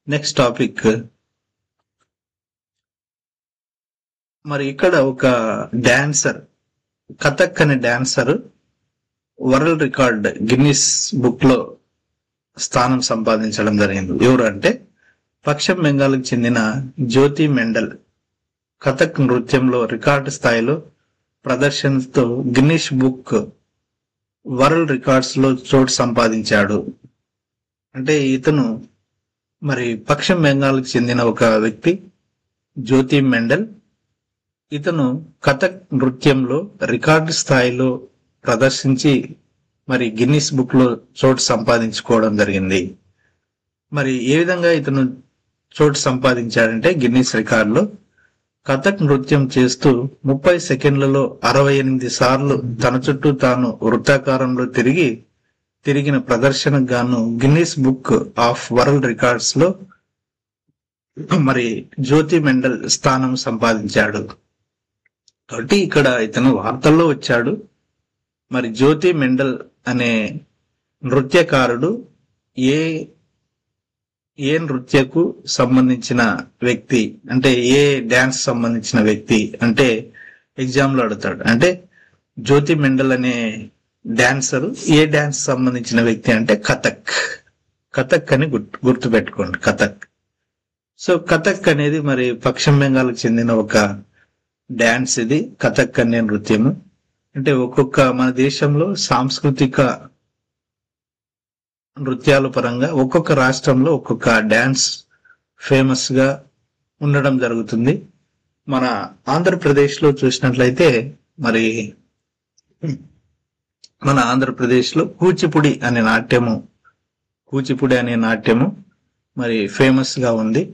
నెక్స్ట్ టాపిక్, మరి ఇక్కడ ఒక డాన్సర్, కథక్ అనే dancer world record Guinness book లో స్థానం సంపాదించడం జరిగింది. ఎవరు అంటే పశ్చిమ బెంగాల్కి చెందిన జ్యోతి మెండల్ కథక్ నృత్యంలో రికార్డు స్థాయిలో ప్రదర్శనతో గిన్నిస్ బుక్ వరల్డ్ రికార్డ్స్ లో చోటు సంపాదించాడు. అంటే ఇతను మరి పశ్చిమ బెంగాల్కి చెందిన ఒక వ్యక్తి జ్యోతి మెండల్. ఇతను కథక్ నృత్యంలో రికార్డు స్థాయిలో ప్రదర్శించి మరి గిన్నిస్ బుక్ లో చోటు సంపాదించుకోవడం జరిగింది. మరి ఏ విధంగా ఇతను చోటు సంపాదించాడంటే గిన్నిస్ రికార్డులో కథక్ నృత్యం చేస్తూ 30 సెకండ్లలో 68 సార్లు తన చుట్టూ తాను వృత్తాకారంలో తిరిగిన ప్రదర్శనకు గాను Guinness book of world records లో మరి జ్యోతి మెండల్ స్థానం సంపాదించాడు. కాబట్టి ఇక్కడ ఇతను వార్తల్లో వచ్చాడు. మరి జ్యోతి మెండల్ అనే నృత్యకారుడు ఏ నృత్యకు సంబంధించిన వ్యక్తి అంటే ఏ డాన్స్ సంబంధించిన వ్యక్తి అంటే ఎగ్జామ్ లో అడుగుతాడు. అంటే జ్యోతి మెండల్ అనే డాన్సర్ ఏ డాన్స్ సంబంధించిన వ్యక్తి అంటే కథక్ అని గుర్తుపెట్టుకోండి, కథక్. సో కథక్ అనేది మరి పశ్చిమ బెంగాల్కి చెందిన ఒక డాన్స్. ఇది కథక్ అనే నృత్యము. అంటే ఒక్కొక్క మన దేశంలో సాంస్కృతిక నృత్యాల పరంగా ఒక్కొక్క రాష్ట్రంలో ఒక్కొక్క డాన్స్ ఫేమస్ గా ఉండడం జరుగుతుంది. మన ఆంధ్రప్రదేశ్ లో చూసినట్లయితే మరి మన ఆంధ్రప్రదేశ్ లో కూచిపూడి అనే నాట్యము మరి ఫేమస్ గా ఉంది.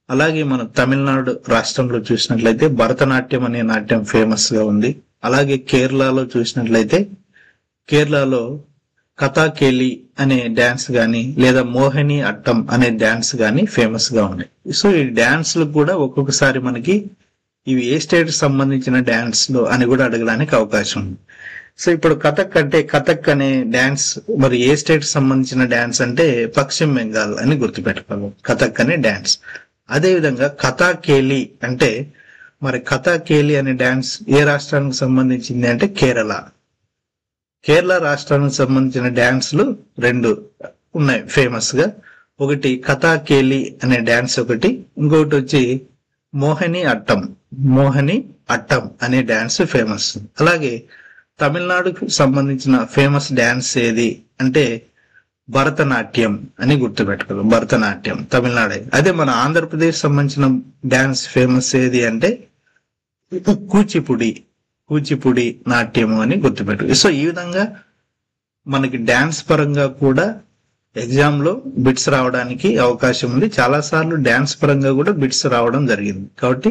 అలాగే మన తమిళనాడు రాష్ట్రంలో చూసినట్లయితే భరతనాట్యం అనే నాట్యం ఫేమస్ గా ఉంది. అలాగే కేరళలో చూసినట్లయితే కేరళలో కథాకేలి అనే డాన్స్ గాని లేదా మోహిని అట్టం అనే డాన్స్ గాని ఫేమస్ గా ఉన్నాయి. సో ఈ డాన్స్లు కూడా ఒక్కొక్కసారి మనకి ఇవి ఏ స్టేట్ సంబంధించిన డాన్స్ లో అని కూడా అడగడానికి అవకాశం ఉంది. సో ఇప్పుడు కథక్ అనే డాన్స్ మరి ఏ స్టేట్ సంబంధించిన డాన్స్ అంటే పశ్చిమ బెంగాల్ అని గుర్తుపెట్టుకోవాలి, కథక్ అనే డాన్స్. అదే విధంగా కథాకేలి అంటే మరి కథాకేలి అనే డాన్స్ ఏ రాష్ట్రానికి సంబంధించింది అంటే కేరళ రాష్ట్రానికి సంబంధించిన డాన్స్లు 2 ఉన్నాయి ఫేమస్ గా. ఒకటి కథాకేలి అనే డాన్స్ ఒకటి, ఇంకొకటి వచ్చి మోహిని అట్టం అనే డాన్స్ ఫేమస్. అలాగే తమిళనాడుకు సంబంధించిన ఫేమస్ డాన్స్ ఏది అంటే భరతనాట్యం అని గుర్తుపెట్టుకోవాలి, భరతనాట్యం తమిళనాడు. అదే మన ఆంధ్రప్రదేశ్ సంబంధించిన డాన్స్ ఫేమస్ ఏది అంటే కూచిపూడి నాట్యము అని గుర్తుపెట్టు. సో ఈ విధంగా మనకి డాన్స్ పరంగా కూడా ఎగ్జామ్ లో బిట్స్ రావడానికి అవకాశం ఉంది. చాలా సార్లు డాన్స్ పరంగా కూడా బిట్స్ రావడం జరిగింది. కాబట్టి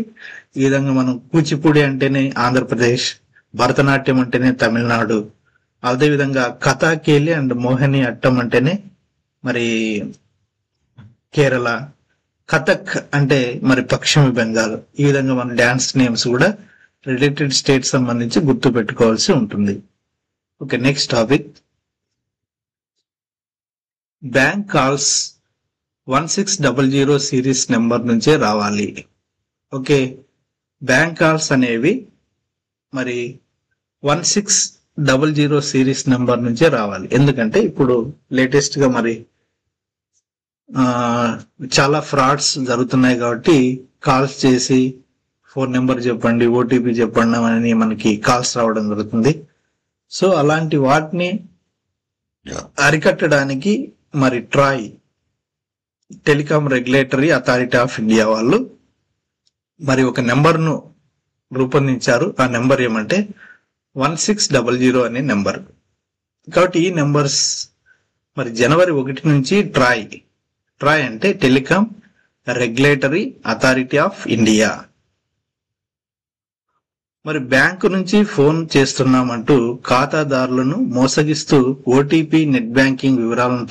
ఈ విధంగా మనం కూచిపూడి అంటేనే ఆంధ్రప్రదేశ్, భరతనాట్యం అంటేనే తమిళనాడు, అదే విధంగా కథాకేలి అండ్ మోహిని అట్టం అంటేనే మరి కేరళ, కథక్ అంటే మరి పశ్చిమ బెంగాల్. ఈ విధంగా మన డాన్స్ నేమ్స్ కూడా రిలేటెడ్ స్టేట్ సంబంధించి గుర్తు పెట్టుకోవాల్సి ఉంటుంది. Okay, next topic. Bank calls 1600 series number నుంచే రావాలి. ఓకే, బ్యాంక్ కాల్స్ అనేవి మరి 1600 సిరీస్ నెంబర్ నుంచే రావాలి. ఎందుకంటే ఇప్పుడు లేటెస్ట్ గా మరి చాలా ఫ్రాడ్స్ జరుగుతున్నాయి కాబట్టి కాల్స్ చేసి ఫోన్ నెంబర్ చెప్పండి, ఓటీపీ చెప్పండి అని మనకి కాల్స్ రావడం జరుగుతుంది. సో అలాంటి వాటిని అరికట్టడానికి మరి Troy telecom regulatory authority of India వాళ్ళు మరి ఒక నెంబర్ను రూపొందించారు. ఆ నెంబర్ ఏమంటే 1600 అనే నెంబర్. కాబట్టి ఈ నెంబర్స్ మరి జనవరి 1 నుంచి ట్రాయ్ అంటే telecom regulatory authority of India మరి బ్యాంకు నుంచి ఫోన్ చేస్తున్నామంటూ ఖాతాదారులను మోసగిస్తూ ఓటీపీ, నెట్ బ్యాంకింగ్ వివరాలను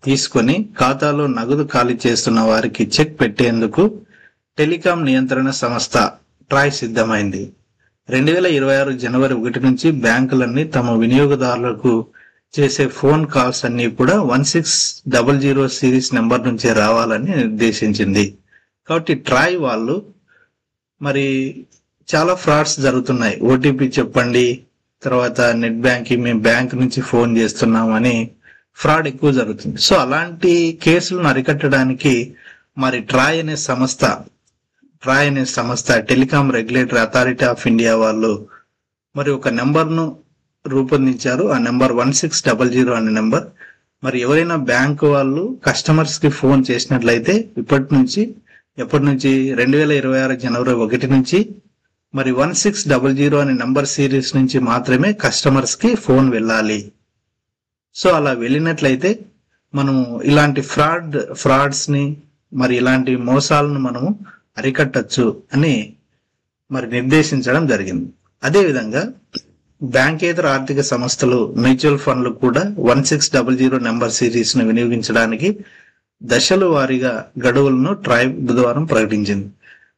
తీసుకొని ఖాతాలో నగదు ఖాళీ చేస్తున్న వారికి చెక్ పెట్టేందుకు టెలికాం నియంత్రణ సంస్థ ట్రాయ్ సిద్ధమైంది. 2026 జనవరి 1 నుంచి బ్యాంకులన్నీ తమ వినియోగదారులకు చేసే ఫోన్ కాల్స్ అన్ని కూడా 1600 సిరీస్ నెంబర్ నుంచే రావాలని నిర్దేశించింది. కాబట్టి ట్రాయ్ వాళ్ళు మరి చాలా ఫ్రాడ్స్ జరుగుతున్నాయి. ఓటీపీ చెప్పండి, తర్వాత నెట్ బ్యాంకింగ్, మేము బ్యాంక్ నుంచి ఫోన్ చేస్తున్నామని ఫ్రాడ్ ఎక్కువ జరుగుతుంది. సో అలాంటి కేసులను అరికట్టడానికి మరి ట్రాయ్ అనే సంస్థ telecom regulatory authority of India వాళ్ళు మరి ఒక నెంబర్ ను రూపొందించారు. ఆ నెంబర్ 1600 అనే నెంబర్. మరి ఎవరైనా బ్యాంకు వాళ్ళు కస్టమర్స్ కి ఫోన్ చేసినట్లయితే ఎప్పటి నుంచి 2026 జనవరి 1 నుంచి మరి 1600 అనే నంబర్ సిరీస్ నుంచి మాత్రమే కస్టమర్స్ కి ఫోన్ వెళ్ళాలి. సో అలా వెళ్ళినట్లయితే మనము ఇలాంటి ఫ్రాడ్స్ ని మరి ఇలాంటి మోసాలను మనము అరికట్టచ్చు అని మరి నిర్దేశించడం జరిగింది. అదేవిధంగా బ్యాంకేతర ఆర్థిక సంస్థలు, మ్యూచువల్ ఫండ్లు కూడా 1600 నెంబర్ సిరీస్ ను వినియోగించడానికి దశల వారీగా గడువులను ట్రాయ్ బుధవారం ప్రకటించింది.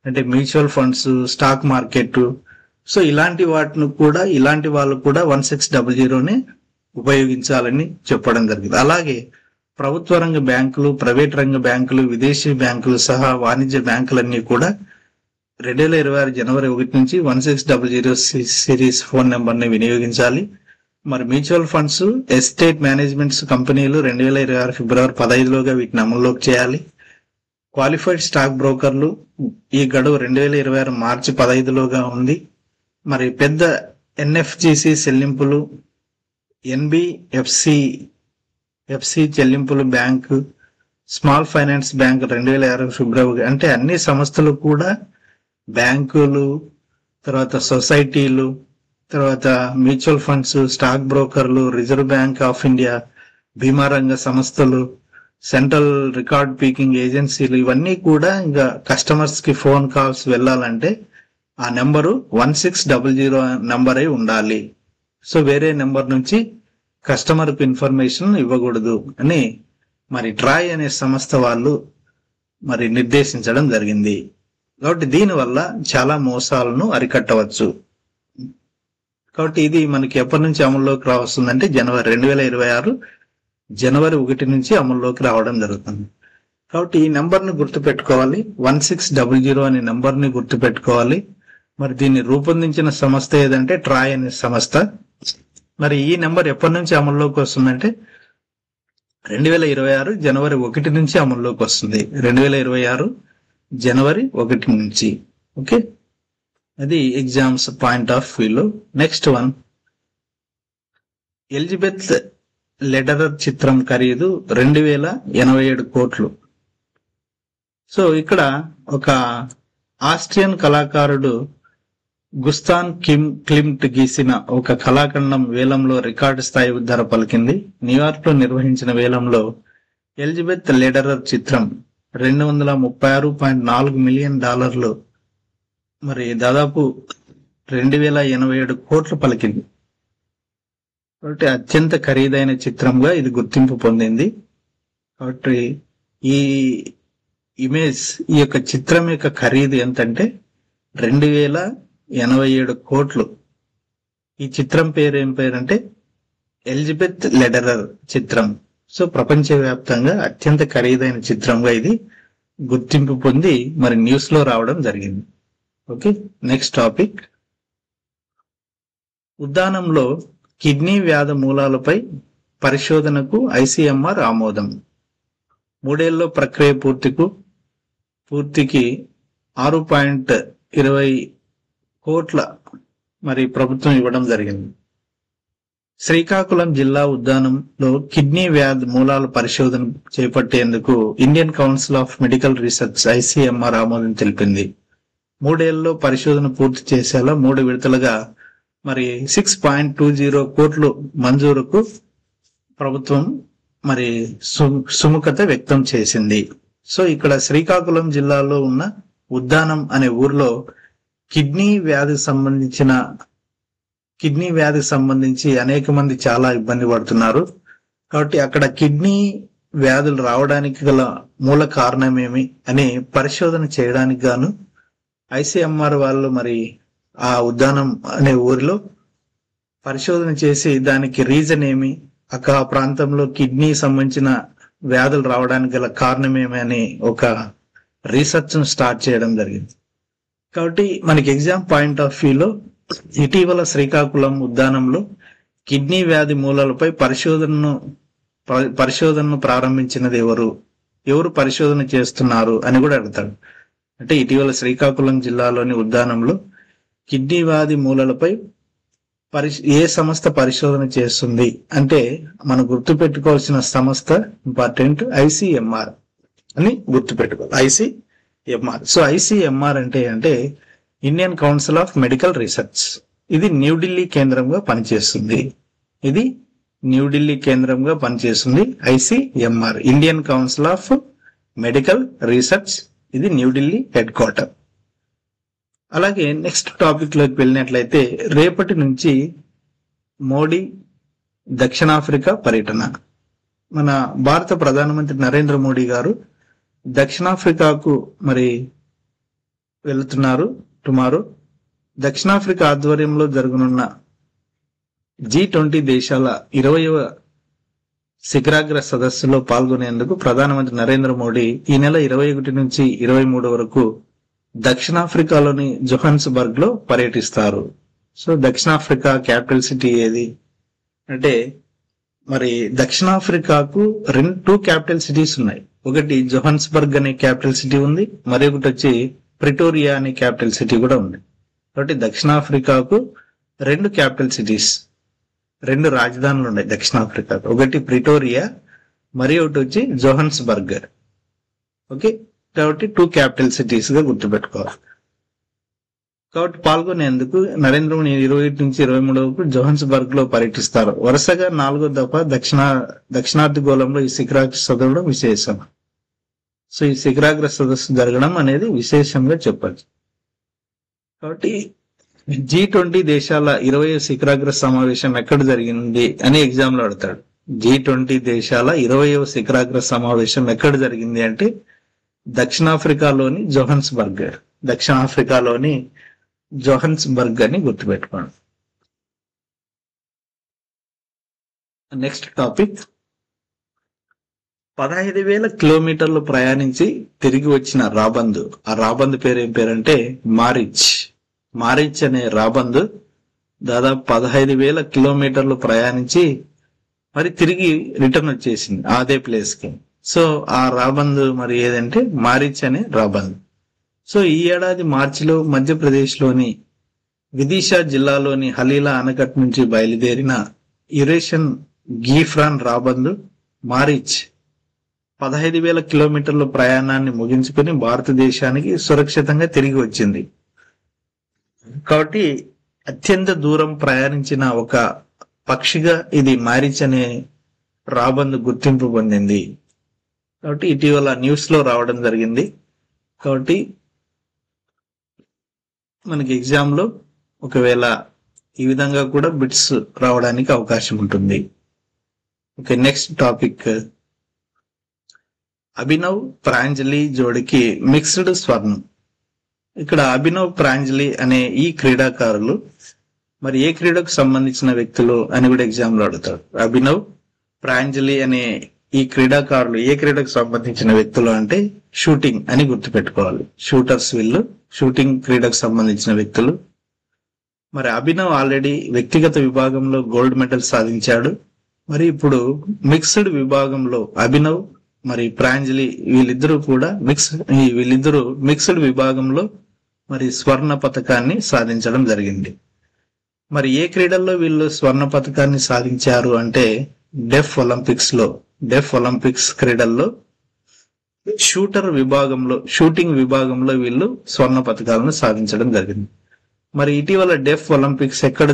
అంటే mutual funds, stock market, so ఇలాంటి వాటిని కూడా ఇలాంటి వాళ్ళు కూడా 1600ని ఉపయోగించాలని చెప్పడం జరిగింది. అలాగే ప్రభుత్వ రంగ బ్యాంకులు, ప్రైవేట్ రంగ బ్యాంకులు, విదేశీ బ్యాంకులు సహా వాణిజ్య బ్యాంకులన్నీ కూడా 2026 జనవరి 1 నుంచి 1600 సిరీస్ ఫోన్ నెంబర్ ని వినియోగించాలి. మరి మ్యూచువల్ ఫండ్స్, ఎస్టేట్ మేనేజ్మెంట్స్ కంపెనీలు 2026 ఫిబ్రవరి 15లోగా వీటిని అమల్లోకి చేయాలి. క్వాలిఫైడ్ స్టాక్ బ్రోకర్లు ఈ గడువు 2026 మార్చి 15లోగా ఉంది. మరి పెద్ద ఎన్ఎఫ్జిసి చెల్లింపులు, ఎన్బిఎఫ్సి చెల్లింపులు బ్యాంకు, స్మాల్ ఫైనాన్స్ బ్యాంక్ 2026 ఫిబ్రవరి, అంటే అన్ని సంస్థలు కూడా బ్యాంకులు, తర్వాత సొసైటీలు, తర్వాత మ్యూచువల్ ఫండ్స్, స్టాక్ బ్రోకర్లు, రిజర్వ్ బ్యాంక్ ఆఫ్ ఇండియా, బీమా రంగ సంస్థలు, సెంట్రల్ రికార్డ్ కీపింగ్ ఏజెన్సీలు, ఇవన్నీ కూడా ఇంకా కస్టమర్స్ కి ఫోన్ కాల్స్ వెళ్ళాలంటే ఆ నెంబరు 1600 నెంబర్ అయి ఉండాలి. సో వేరే నెంబర్ నుంచి కస్టమర్ కు ఇన్ఫర్మేషన్ ఇవ్వకూడదు అని మరి ట్రాయ్ అనే సంస్థ వాళ్ళు మరి నిర్దేశించడం జరిగింది. కాబట్టి దీనివల్ల చాలా మోసాలను అరికట్టవచ్చు. కాబట్టి ఇది మనకి ఎప్పటి నుంచి అమల్లోకి రావస్తుందంటే 2026 జనవరి 1 నుంచి అమల్లోకి రావడం జరుగుతుంది. కాబట్టి ఈ నెంబర్ ని గుర్తుపెట్టుకోవాలి, 1600 అనే నెంబర్ ని గుర్తుపెట్టుకోవాలి. మరి దీన్ని రూపొందించిన సంస్థ ఏదంటే ట్రాయ్ అనే సంస్థ. మరి ఈ నెంబర్ ఎప్పటి నుంచి అమల్లోకి వస్తుందంటే 2026 జనవరి 1 నుంచి అమల్లోకి వస్తుంది. 2026 జనవరి 1 నుంచి. ఓకే, అది ఎగ్జామ్స్ పాయింట్ ఆఫ్ వ్యూలో. నెక్స్ట్ వన్, ఎలిజబెత్ లెడరర్ చిత్రం ఖరీదు 2087 కోట్లు. సో ఇక్కడ ఒక ఆస్ట్రియన్ కళాకారుడు గుస్తాన్ క్లిమ్ట్ గీసిన ఒక కళాఖండం వేలంలో రికార్డు స్థాయి ధర పలికింది. న్యూయార్క్ లో నిర్వహించిన వేలంలో ఎలిజబెత్ లెడరర్ చిత్రం $236.4 మిలియన్, మరి దాదాపు 2087 కోట్లు పలికింది. కాబట్టి అత్యంత ఖరీదైన చిత్రంగా ఇది గుర్తింపు పొందింది. కాబట్టి ఈ ఇమేజ్, ఈ యొక్క చిత్రం యొక్క ఖరీదు ఎంతంటే 2087 కోట్లు. ఈ చిత్రం పేరు ఏం పేరంటే ఎలిజబెత్ లెడరర్ చిత్రం. సో ప్రపంచవ్యాప్తంగా అత్యంత ఖరీదైన చిత్రంగా ఇది గుర్తింపు పొంది మరి న్యూస్ లో రావడం జరిగింది. ఓకే, నెక్స్ట్ టాపిక్, ఉద్దానంలో కిడ్నీ వ్యాధి మూలాలపై పరిశోధనకు ఐసీఎంఆర్ ఆమోదం. 3 ఏళ్లలో ప్రక్రియ పూర్తికి 6.20 కోట్ల మరి ప్రభుత్వం ఇవ్వడం జరిగింది. శ్రీకాకుళం జిల్లా ఉద్దానంలో కిడ్నీ వ్యాధి మూలాల పరిశోధన చేపట్టేందుకు Indian council of medical research ICMR ఆమోదం తెలిపింది. 3 ఏళ్లలో పరిశోధన పూర్తి చేసేలా 3 విడతలుగా మరి 6.20 కోట్లు మంజూరుకు ప్రభుత్వం మరి సుముఖత వ్యక్తం చేసింది. సో ఇక్కడ శ్రీకాకుళం జిల్లాలో ఉన్న ఉద్దానం అనే ఊర్లో కిడ్నీ వ్యాధికి సంబంధించి అనేక మంది చాలా ఇబ్బంది పడుతున్నారు. కాబట్టి అక్కడ కిడ్నీ వ్యాధులు రావడానికి గల మూల కారణమేమి అని పరిశోధన చేయడానికి గాను ఐసీఎంఆర్ వాళ్ళు మరి ఆ ఉద్దానం అనే ఊరిలో పరిశోధన చేసి దానికి రీజన్ ఏమి, అక్కడ ఆ ప్రాంతంలో కిడ్నీ సంబంధించిన వ్యాధులు రావడానికి గల కారణమేమి అని ఒక రీసెర్చ్ ను స్టార్ట్ చేయడం జరిగింది. కాబట్టి మనకి ఎగ్జామ్ పాయింట్ ఆఫ్ వ్యూలో ఇటీవల శ్రీకాకుళం ఉద్దానంలో కిడ్నీ వ్యాధి మూలాలపై పరిశోధనను ప్రారంభించినది ఎవరు పరిశోధన చేస్తున్నారు అని కూడా అడుగుతాడు. అంటే ఇటీవల శ్రీకాకుళం జిల్లాలోని ఉద్దానంలో కిడ్నీ వ్యాధి మూలాలపై ఏ సంస్థ పరిశోధన చేస్తుంది అంటే మనం గుర్తుపెట్టుకోవాల్సిన సంస్థ ఇంపార్టెంట్ ఐసీఎంఆర్ అని గుర్తుపెట్టుకోవాలి. ఐసీఎంఆర్. సో ఐసీఎంఆర్ అంటే Indian council of medical research. ఇది న్యూఢిల్లీ కేంద్రంగా పనిచేస్తుంది. ICMR, Indian council of medical research. ఇది న్యూఢిల్లీ హెడ్ క్వార్టర్. అలాగే నెక్స్ట్ టాపిక్ లోకి వెళ్ళినట్లయితే రేపటి నుంచి మోడీ దక్షిణాఫ్రికా పర్యటన. మన భారత ప్రధానమంత్రి నరేంద్ర మోడీ గారు దక్షిణాఫ్రికాకు మరి వెళుతున్నారు టుమారో. దక్షిణాఫ్రికా ఆధ్వర్యంలో జరగనున్న G20 దేశాల 20వ శిఖరాగ్ర సదస్సులో పాల్గొనేందుకు ప్రధానమంత్రి నరేంద్ర మోడీ ఈ నెల 21 నుంచి 23 వరకు దక్షిణాఫ్రికాలోని జోహాన్స్బర్గ్ లో పర్యటిస్తారు. సో దక్షిణాఫ్రికా క్యాపిటల్ సిటీ ఏది అంటే మరి దక్షిణాఫ్రికాకు టూ క్యాపిటల్ సిటీస్ ఉన్నాయి. ఒకటి జోహాన్స్బర్గ్ అనే క్యాపిటల్ సిటీ ఉంది, మరి ఒకటి వచ్చి ప్రిటోరియా అనే క్యాపిటల్ సిటీ కూడా ఉంది. కాబట్టి దక్షిణాఫ్రికాకు 2 క్యాపిటల్ సిటీస్, 2 రాజధానులు ఉన్నాయి దక్షిణాఫ్రికాకు. ఒకటి ప్రిటోరియా, మరి ఒకటి వచ్చి జోహాన్స్బర్గ్. ఓకే, కాబట్టి 2 క్యాపిటల్ సిటీస్ గా గుర్తుపెట్టుకోవాలి. కాబట్టి పాల్గొనేందుకు నరేంద్ర మోడీ 21 నుంచి 23 వరకు జోహాన్స్బర్గ్ లో పర్యటిస్తారు. వరుసగా 4వ దఫా దక్షిణార్ధగోళంలో ఈ శిఖరాగ్ర సదస్సు విశేషం. సో ఈ శిఖరాగ్ర సదస్సు జరగడం అనేది విశేషంగా చెప్పచ్చు. కాబట్టి G20 దేశాల 20వ శిఖరాగ్ర సమావేశం ఎక్కడ జరిగింది అని ఎగ్జామ్ లో అడతాడు. G20 దేశాల 20వ శిఖరాగ్ర సమావేశం ఎక్కడ జరిగింది అంటే దక్షిణాఫ్రికాలోని జోహాన్స్బర్గ్ అని గుర్తుపెట్టుకోండి. నెక్స్ట్ టాపిక్ 15,000 కిలోమీటర్లు ప్రయాణించి తిరిగి వచ్చిన రాబందు. ఆ రాబందు పేరు ఏం పేరంటే మారిచ్ అనే రాబందు దాదాపు 15,000 కిలోమీటర్లు ప్రయాణించి మరి తిరిగి రిటర్న్ వచ్చేసింది అదే ప్లేస్ కి. సో ఆ రాబందు మరి ఏదంటే మారిచ్ అనే రాబందు. సో ఈ ఏడాది మార్చిలో మధ్యప్రదేశ్ లోని విదిశా జిల్లాలోని హలీలా ఆనకట్ట నుంచి బయలుదేరిన యురేషియన్ గీఫ్రాన్ రాబందు మారిచ్ 15,000 కిలోమీటర్ల ప్రయాణాన్ని ముగించుకుని భారతదేశానికి సురక్షితంగా తిరిగి వచ్చింది. కాబట్టి అత్యంత దూరం ప్రయాణించిన ఒక పక్షిగా ఇది మారిచ్ అనే రాబందు గుర్తింపు పొందింది. కాబట్టి ఇటీవల న్యూస్ లో రావడం జరిగింది. కాబట్టి మనకి ఎగ్జామ్ లో ఒకవేళ ఈ విధంగా కూడా బిట్స్ రావడానికి అవకాశం ఉంటుంది. Okay, next topic Abhinav Pranjali జోడికి mixed స్వర్ణం. ఇక్కడ అభినవ్ ప్రాంజలి అనే ఈ క్రీడాకారులు మరి ఏ క్రీడకు సంబంధించిన వ్యక్తులు అని కూడా ఎగ్జామ్ లో అడుగుతారు. అభినవ్ ప్రాంజలి అనే ఈ క్రీడాకారులు ఏ క్రీడకు సంబంధించిన వ్యక్తులు అంటే షూటింగ్ అని గుర్తుపెట్టుకోవాలి. షూటర్స్ వీళ్ళు, షూటింగ్ క్రీడకు సంబంధించిన వ్యక్తులు. మరి అభినవ్ ఆల్రెడీ వ్యక్తిగత విభాగంలో గోల్డ్ మెడల్ సాధించాడు. మరి ఇప్పుడు మిక్స్డ్ విభాగంలో అభినవ్ మరి ప్రాంజలి వీళ్ళిద్దరూ మిక్స్డ్ విభాగంలో మరి స్వర్ణ పతకాన్ని సాధించడం జరిగింది. మరి ఏ క్రీడల్లో వీళ్ళు స్వర్ణ పతకాన్ని సాధించారు అంటే డెఫ్ ఒలింపిక్స్ క్రీడల్లో షూటింగ్ విభాగంలో వీళ్ళు స్వర్ణ పతకాలను సాధించడం జరిగింది. మరి ఇటీవల డెఫ్ ఒలింపిక్స్ ఎక్కడ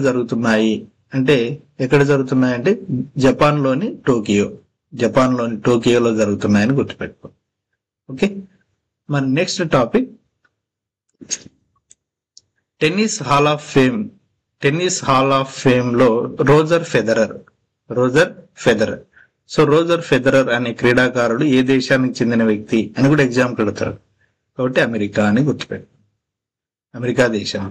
జరుగుతున్నాయంటే జపాన్లోని టోకియోలో జరుగుతున్నాయని గుర్తుపెట్టుకో. ఓకే, మరి next topic tennis hall of fame లో Roger Federer. So Roger Federer అనే క్రీడాకారుడు ఏ దేశానికి చెందిన వ్యక్తి అని కూడా ఎగ్జామ్ పెడతారు. కాబట్టి అమెరికా అని గుర్తుపెట్టు, అమెరికా దేశం.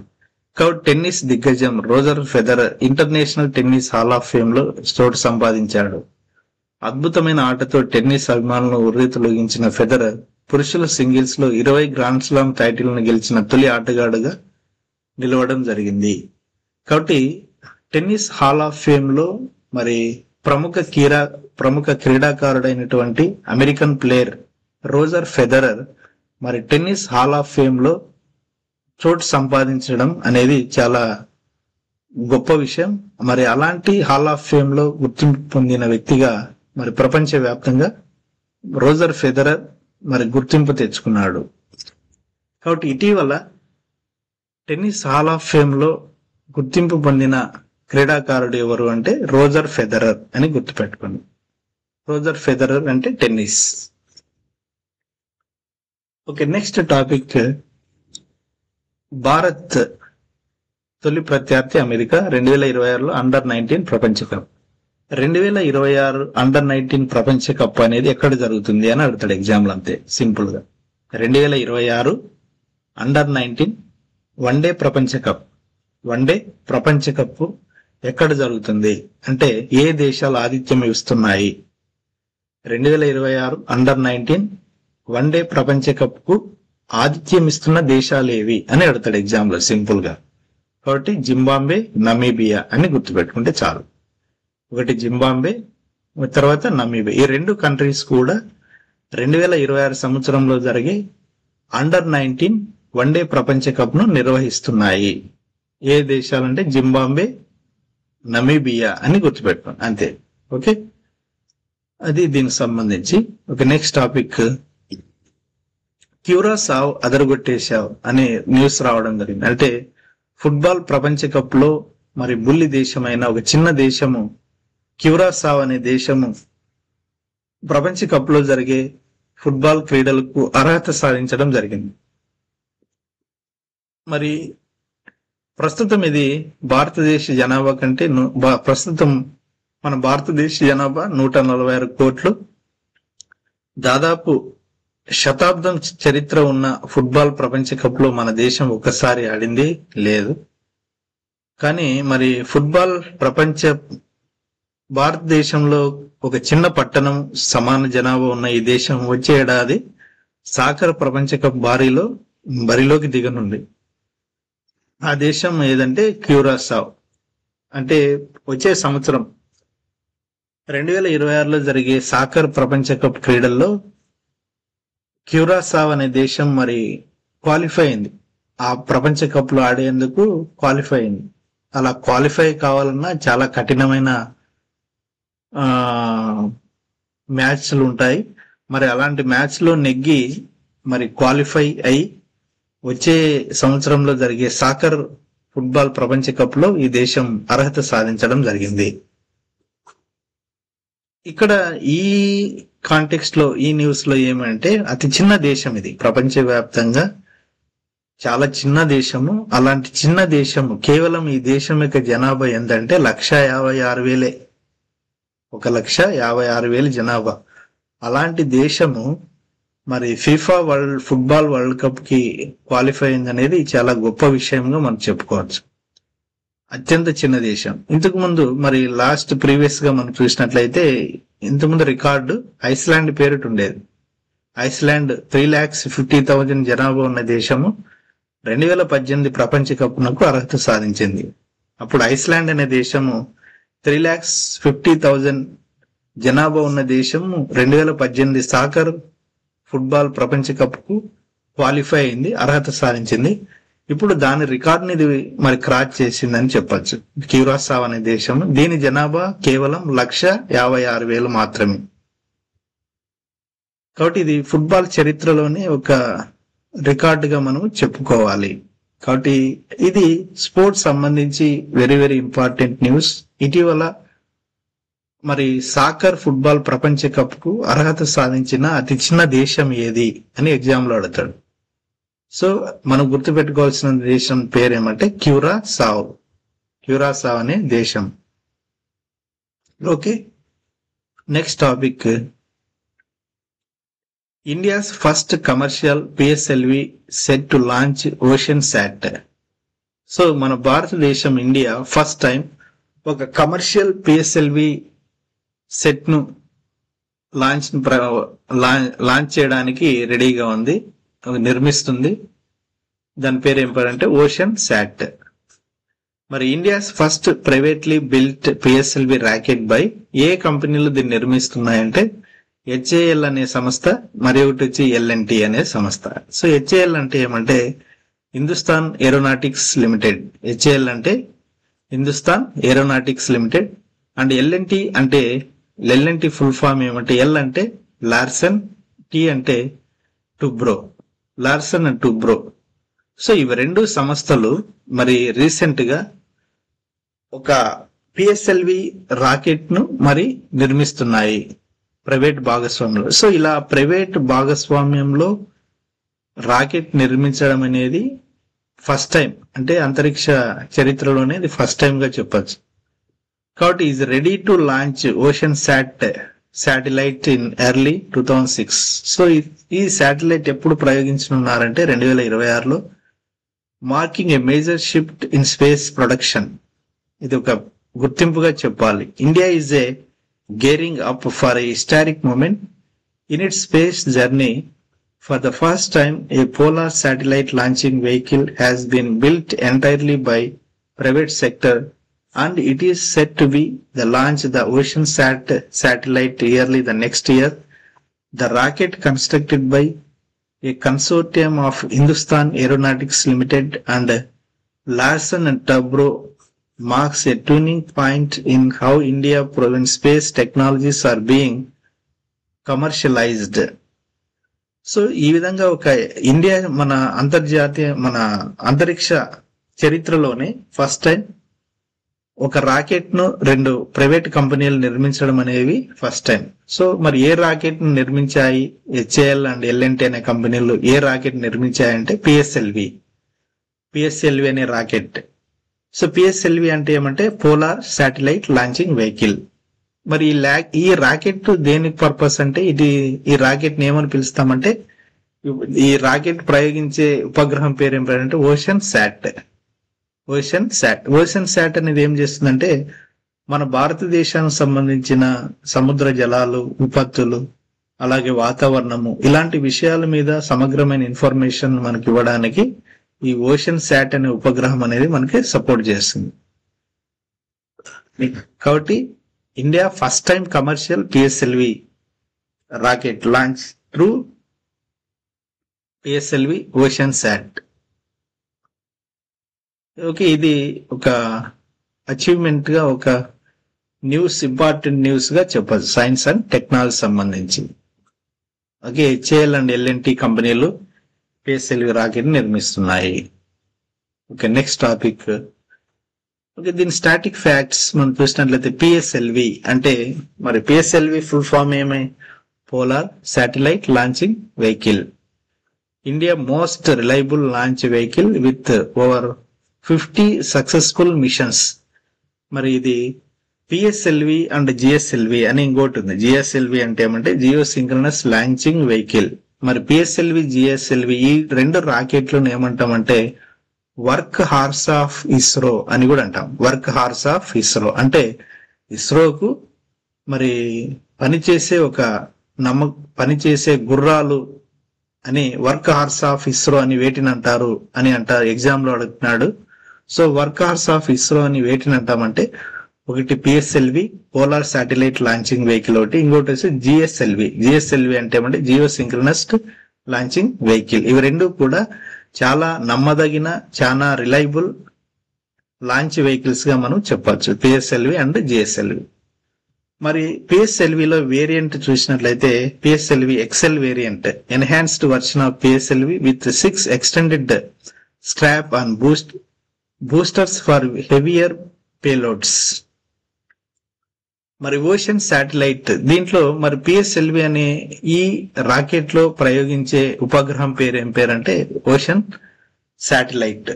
కాబట్టి టెన్నిస్ దిగ్గజం Roger Federer international tennis hall of fame లో చోటు సంపాదించాడు. అద్భుతమైన ఆటతో టెన్నిస్ అభిమానులను ఉర్రీతొలగించిన ఫెదరర్ పురుషుల సింగిల్స్ లో 20 గ్రాండ్ స్లామ్ టైటిల్ను గెలిచిన తొలి ఆటగాడుగా నిలవడం జరిగింది. కాబట్టి టెన్నిస్ హాల్ ఆఫ్ ఫేమ్ లో మరి ప్రముఖ క్రీడాకారుడైనటువంటి అమెరికన్ ప్లేయర్ రోజర్ ఫెదరర్ మరి టెన్నిస్ హాల్ ఆఫ్ ఫేమ్ లో చోటు సంపాదించడం అనేది చాలా గొప్ప విషయం. మరి అలాంటి హాల్ ఆఫ్ ఫేమ్ లో గుర్తింపు పొందిన వ్యక్తిగా మరి ప్రపంచ వ్యాప్తంగా రోజర్ ఫెదరర్ మరి గుర్తింపు తెచ్చుకున్నాడు. కాబట్టి ఇటీవల టెన్నిస్ హాల్ ఆఫ్ ఫేమ్ లో గుర్తింపు పొందిన క్రీడాకారుడు ఎవరు అంటే రోజర్ ఫెదరర్ అని గుర్తుపెట్టుకోండి. రోజర్ ఫెదరర్ అంటే tennis. Okay, next topic Bharat తొలి ప్రత్యర్థి అమెరికా 2026లో అండర్-19 ప్రపంచ కప్. 2026 అండర్-19 ప్రపంచ కప్ అనేది ఎక్కడ జరుగుతుంది అని అడుగుతాడు ఎగ్జామ్లో, అంతే సింపుల్ గా. 2026 అండర్-19 వన్డే ప్రపంచ కప్, వన్డే ప్రపంచ కప్ ఎక్కడ జరుగుతుంది అంటే ఏ దేశాలు ఆతిథ్యం ఇస్తున్నాయి? 2026 అండర్-19 వన్డే ప్రపంచ కప్ కు ఆతిథ్యం ఇస్తున్న దేశాలు ఏవి అని అడుగుతాడు ఎగ్జామ్ లో సింపుల్ గా. కాబట్టి జింబాబ్వే, నమీబియా అని గుర్తుపెట్టుకుంటే చాలు. ఒకటి జింబాబ్వే, తర్వాత నమీబియా. ఈ రెండు కంట్రీస్ కూడా 2026 సంవత్సరంలో జరిగే అండర్-19 వన్డే ప్రపంచ కప్ ను నిర్వహిస్తున్నాయి. ఏ దేశాలంటే జింబాబ్వే, నమీబియా అని గుర్తుపెట్టుకోండి, అంతే. ఓకే, అది దీనికి సంబంధించి. ఒక నెక్స్ట్ టాపిక్, క్యూరాసావ్ అదరగొట్టేశావ్ అనే న్యూస్ రావడం జరిగింది. అంటే ఫుట్బాల్ ప్రపంచ కప్ లో మరి బుల్లి దేశమైన ఒక చిన్న దేశము క్యూరాసావ్ అనే దేశము ప్రపంచ కప్ లో జరిగే ఫుట్బాల్ క్రీడలకు అర్హత సాధించడం జరిగింది. మరి ప్రస్తుతం ఇది భారతదేశ జనాభా కంటే ప్రస్తుతం మన భారతదేశ జనాభా 146 కోట్లు. దాదాపు శతాబ్దం చరిత్ర ఉన్న ఫుట్బాల్ ప్రపంచ కప్ లో మన దేశం ఒక్కసారి ఆడింది లేదు. కానీ మరి ఫుట్బాల్ ప్రపంచ భారతదేశంలో ఒక చిన్న పట్టణం సమాన జనాభా ఉన్న ఈ దేశం వచ్చే ఏడాది సాకర్ ప్రపంచ కప్ బరిలోకి దిగనుంది. ఆ దేశం ఏదంటే క్యూరాసావ్. అంటే వచ్చే సంవత్సరం 2026లో జరిగే సాకర్ ప్రపంచ కప్ క్రీడల్లో క్యూరాసావ్ అనే దేశం మరి క్వాలిఫై అయింది. ఆ ప్రపంచ కప్ లో ఆడేందుకు క్వాలిఫై అయింది. అలా క్వాలిఫై కావాలన్నా చాలా కఠినమైన మ్యాచ్లు ఉంటాయి. మరి అలాంటి మ్యాచ్ లో నెగ్గి మరి క్వాలిఫై అయి వచ్చే సంవత్సరంలో జరిగే సాకర్ ఫుట్బాల్ ప్రపంచ కప్ లో ఈ దేశం అర్హత సాధించడం జరిగింది. ఇక్కడ ఈ కాంటెక్స్ట్ లో ఈ న్యూస్ లో ఏమంటే అతి చిన్న దేశం ఇది, ప్రపంచవ్యాప్తంగా చాలా చిన్న దేశము. అలాంటి చిన్న దేశము కేవలం ఈ దేశం యొక్క జనాభా ఎంతంటే 1,56,000, 1,56,000 జనాభా. అలాంటి దేశము మరి ఫిఫా ఫుట్బాల్ వరల్డ్ కప్ కి క్వాలిఫై అయింది అనేది చాలా గొప్ప విషయంగా మనం చెప్పుకోవచ్చు. అత్యంత చిన్న దేశం. ఇంతకు ముందు మరి ప్రీవియస్ గా మనం చూసినట్లయితే ఇంతకుముందు రికార్డు ఐస్లాండ్ పేరిట ఉండేది. ఐస్లాండ్ 3,50,000 జనాభా ఉన్న దేశము 2018 ప్రపంచ కప్ నకు అర్హత సాధించింది. అప్పుడు ఐస్లాండ్ అనే దేశము 3,50,000 జనాభా ఉన్న దేశము 2018 సాకర్ ఫుట్బాల్ ప్రపంచ కప్ కు క్వాలిఫై అయింది, అర్హత సాధించింది. ఇప్పుడు దాని రికార్డుని ఇది మరి క్రాచ్ చేసిందని చెప్పొచ్చు. క్యూరాసావ్ అనే దేశం, దీని జనాభా కేవలం 1,56,000 మాత్రమే. కాబట్టి ఇది ఫుట్బాల్ చరిత్రలోనే ఒక రికార్డుగా మనం చెప్పుకోవాలి. కాబట్టి ఇది స్పోర్ట్స్ సంబంధించి వెరీ వెరీ ఇంపార్టెంట్ న్యూస్. ఇటీవల మరి సాకర్ ఫుట్బాల్ ప్రపంచ కప్ కు అర్హత సాధించిన అతి చిన్న దేశం ఏది అని ఎగ్జామ్ లో అడుగుతాడు. సో మనం గుర్తుపెట్టుకోవాల్సిన దేశం పేరు ఏమంటే క్యూరాసావ్. క్యూరాసావ్ అనే దేశం. Okay, next topic, India's first commercial PSLV set to launch Oceansat. So మన భారతదేశం ఇండియా ఫస్ట్ టైం ఒక కమర్షియల్ పిఎస్ఎల్వి సెట్ ను లాంచ్ చేయడానికి రెడీగా ఉంది, నిర్మిస్తుంది. దాని పేరు ఏం పేరంటే ఓషన్ శాట్. మరి India's first privately built PSLV rocket by ఏ కంపెనీలు దీన్ని నిర్మిస్తున్నాయంటే హెచ్ఏఎల్ అనే సంస్థ, మరి ఒకటి వచ్చి ఎల్ఎన్టీ అనే సంస్థ. సో హెచ్ఏఎల్ అంటే ఏమంటే హిందుస్థాన్ ఏరోనాటిక్స్ లిమిటెడ్. హెచ్ఏఎల్ అంటే Hindustan Aeronautics Limited. And L and T అంటే ఎల్ఎన్టీ ఫుల్ ఫామ్ ఏమంటే ఎల్ అంటే లార్సన్, టీ అంటే Toubro, Larsen and Toubro. So ఇవి రెండు సంస్థలు మరి రీసెంట్ గా ఒక పిఎస్ఎల్వి రాకెట్ ను మరి నిర్మిస్తున్నాయి ప్రైవేట్ భాగస్వామ్యంలో. సో ఇలా ప్రైవేట్ భాగస్వామ్యంలో రాకెట్ నిర్మించడం అనేది ఫస్ట్ టైం, అంటే అంతరిక్ష చరిత్రలోనే ఇది ఫస్ట్ టైం గా చెప్పొచ్చు. కాబట్టి is ready to launch ocean satellite in early 2006. So ఈ శాటిలైట్ ఎప్పుడు ప్రయోగించనున్నారంటే 2026లో, marking a major shift in space production. ఇది ఒక గుర్తింపుగా చెప్పాలి. India is a gearing up for a historic moment in its space journey. For the first time, a polar satellite launching vehicle has been built entirely by private sector, and it is set to be the launch the OceanSat satellite early the next year. The rocket, constructed by a consortium of Hindustan Aeronautics Limited and Larsen and Toubro, marks a turning point in how India proven space technologies are being commercialized. So ఈ విధంగా ఒక India మన అంతరిక్ష చరిత్రలోనే first time ఒక rocket ను 2 private కంపెనీలు నిర్మించడం అనేవి ఫస్ట్ టైం. సో మరి ఏ రాకెట్ ను నిర్మించాయి? HAL అండ్ L&T అనే కంపెనీలు ఏ రాకెట్ నిర్మించాయంటే పిఎస్ఎల్వి అనే రాకెట్. సో పిఎస్ఎల్వి అంటే ఏమంటే పోలార్ శాటిలైట్ లాంచింగ్ వెహికల్. మరి ఈ రాకెట్ దేనికి పర్పస్ అంటే, ఈ రాకెట్ ని ఏమని పిలుస్తామంటే, ఈ రాకెట్ ప్రయోగించే ఉపగ్రహం పేరు ఏం పేరంటే ఓషన్ శాట్ అనేది ఏం చేస్తుందంటే, మన భారతదేశానికి సంబంధించిన సముద్ర జలాలు, విపత్తులు, అలాగే వాతావరణము, ఇలాంటి విషయాల మీద సమగ్రమైన ఇన్ఫర్మేషన్ మనకి ఇవ్వడానికి ఈ ఓషన్ శాట్ అనే ఉపగ్రహం అనేది మనకి సపోర్ట్ చేస్తుంది. కాబట్టి India first time commercial PSLV rocket launch through PSLV ocean SAT. Okay, ఇది ఒక అచీవ్మెంట్ గా, ఒక న్యూస్, ఇంపార్టెంట్ న్యూస్ గా చెప్పచ్చు సైన్స్ అండ్ టెక్నాలజీ సంబంధించి. ఓకే, HAL అండ్ L&T కంపెనీలు పిఎస్ఎల్వి రాకెట్ నిర్మిస్తున్నాయి. Okay, next topic. ఓకే, దీని స్టాటిక్ ఫ్యాక్ట్స్ మనం చూసినట్లయితే పిఎస్ఎల్వి అంటే, మరి పిఎస్ఎల్వి ఫుల్ ఫామ్ ఏమై? Polar satellite launching vehicle. India most reliable launch vehicle with over 50 successful machines. మరి ఇది పిఎస్ఎల్వి అండ్ జిఎస్ఎల్వి అని ఇంకోటి ఉంది. జిఎస్ఎల్వి అంటే ఏమంటే జియో సింక్రనస్ లాంచింగ్ వెహికల్. మరి పిఎస్ఎల్వి, జిఎస్ఎల్వి ఈ 2 రాకెట్లను ఏమంటామంటే వర్క్ హార్స్ ఆఫ్ ఇస్రో అని కూడా అంటాం. వర్క్ హార్స్ ఆఫ్ ఇస్రో అంటే ఇస్రోకు మరి పనిచేసే గుర్రాలు అని వర్క్ హార్స్ ఆఫ్ ఇస్రో అని వేటిని అంటారు ఎగ్జామ్ లో అడుగుతున్నాడు. So work horse of ISRO అని వేటిని అంటామంటే, ఒకటి PSLV polar satellite launching vehicle ఒకటి, ఇంకోటి వచ్చి జిఎస్ఎల్వి అంటే ఏమంటే జియో సింక్రనస్డ్ లాంచింగ్ వెహికల్. ఇవి 2 కూడా చాలా నమ్మదగిన, చాలా రిలయబుల్ లాంచ్ వెహికల్స్ గా మనం చెప్పొచ్చు, పిఎస్ఎల్వి అండ్ జిఎస్ఎల్వి. మరి పిఎస్ఎల్విలో వేరియంట్ చూసినట్లయితే PSLV XL variant, enhanced version of PSLV with 6 extended strap and boosters for heavier payloads. మరి ఓషన్ శాటిలైట్, దీంట్లో మరి పిఎస్ఎల్వి అనే ఈ రాకెట్ లో ప్రయోగించే ఉపగ్రహం పేరు ఏం పేరంటే ocean satellite.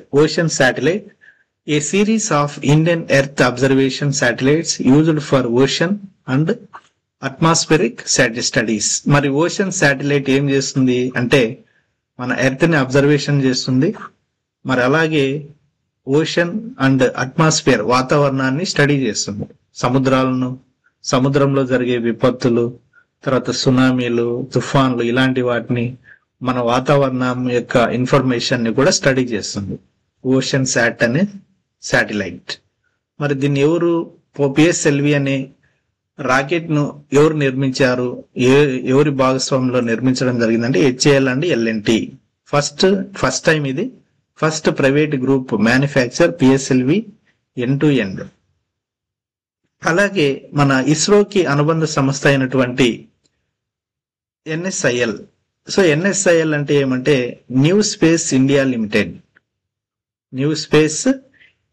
A series of Indian earth observation satellites used for ocean and atmospheric studies. మరి ఓషన్ శాటిలైట్ ఏం చేస్తుంది అంటే మన ఎర్త్ ని అబ్జర్వేషన్ చేస్తుంది, మరి అలాగే ఓషన్ అండ్ అట్మాస్ఫియర్ వాతావరణాన్ని స్టడీ చేస్తుంది. సముద్రంలో జరిగే విపత్తులు, తర్వాత సునామీలు, తుఫాన్లు, ఇలాంటి వాటిని, మన వాతావరణం యొక్క ఇన్ఫర్మేషన్ ని కూడా స్టడీ చేస్తుంది ఓషన్ శాట్ అనే శాటిలైట్. మరి దీన్ని పిఎస్ఎల్వి అనే రాకెట్ ను ఎవరు నిర్మించారు, ఎవరి భాగస్వామ్యంలో నిర్మించడం జరిగిందంటే HAL and L&T. First time ఇది first private group manufacture PSLV end-to-end. అలాగే మన ఇస్రోకి అనుబంధ సంస్థ అయినటువంటి NSIL. సో NSIL అంటే ఏమంటే new space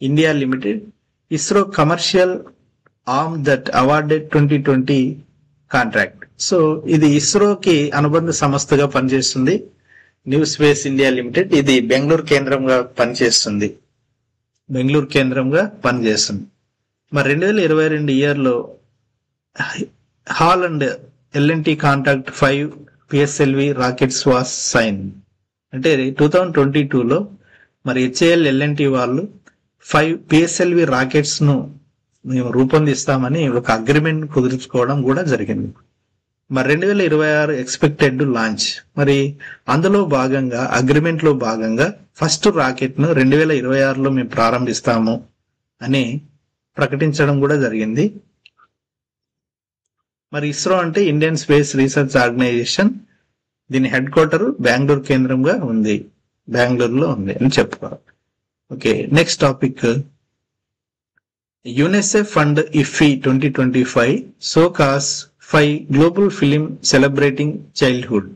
India limited ISRO commercial arm that awarded 2020 contract. So ఇది ఇస్రోకి అనుబంధ సంస్థగా పనిచేస్తుంది. న్యూ స్పేస్ ఇండియా లిమిటెడ్, ఇది బెంగళూరు కేంద్రంగా పనిచేస్తుంది. మరి 2022 ఇయర్లో HAL and L and T contract 5 PSLV rockets was sign. అంటే 2022లో మరి హెచ్ఏఎల్ ఎల్ఎన్టీ వాళ్ళు 5 పిఎస్ఎల్వి రాకెట్స్ ను మేము రూపొందిస్తామని ఒక అగ్రిమెంట్ కుదుర్చుకోవడం కూడా జరిగింది. మరి 2026 ఎక్స్పెక్టెడ్ లాంచ్. మరి అందులో భాగంగా అగ్రిమెంట్ లో భాగంగా ఫస్ట్ రాకెట్ ను 2026లో మేము ప్రారంభిస్తాము అని ప్రకటించడం కూడా జరిగింది. మరి ఇస్రో అంటే ఇండియన్ స్పేస్ రీసెర్చ్ ఆర్గనైజేషన్, దీని హెడ్ క్వార్టర్ బెంగళూరు కేంద్రంగా ఉంది, బెంగళూరులో ఉంది అని చెప్పుకోవాలి. Okay, next topic. UNICEF and ఇఫీ 2025 show cause 5 global film celebrating childhood.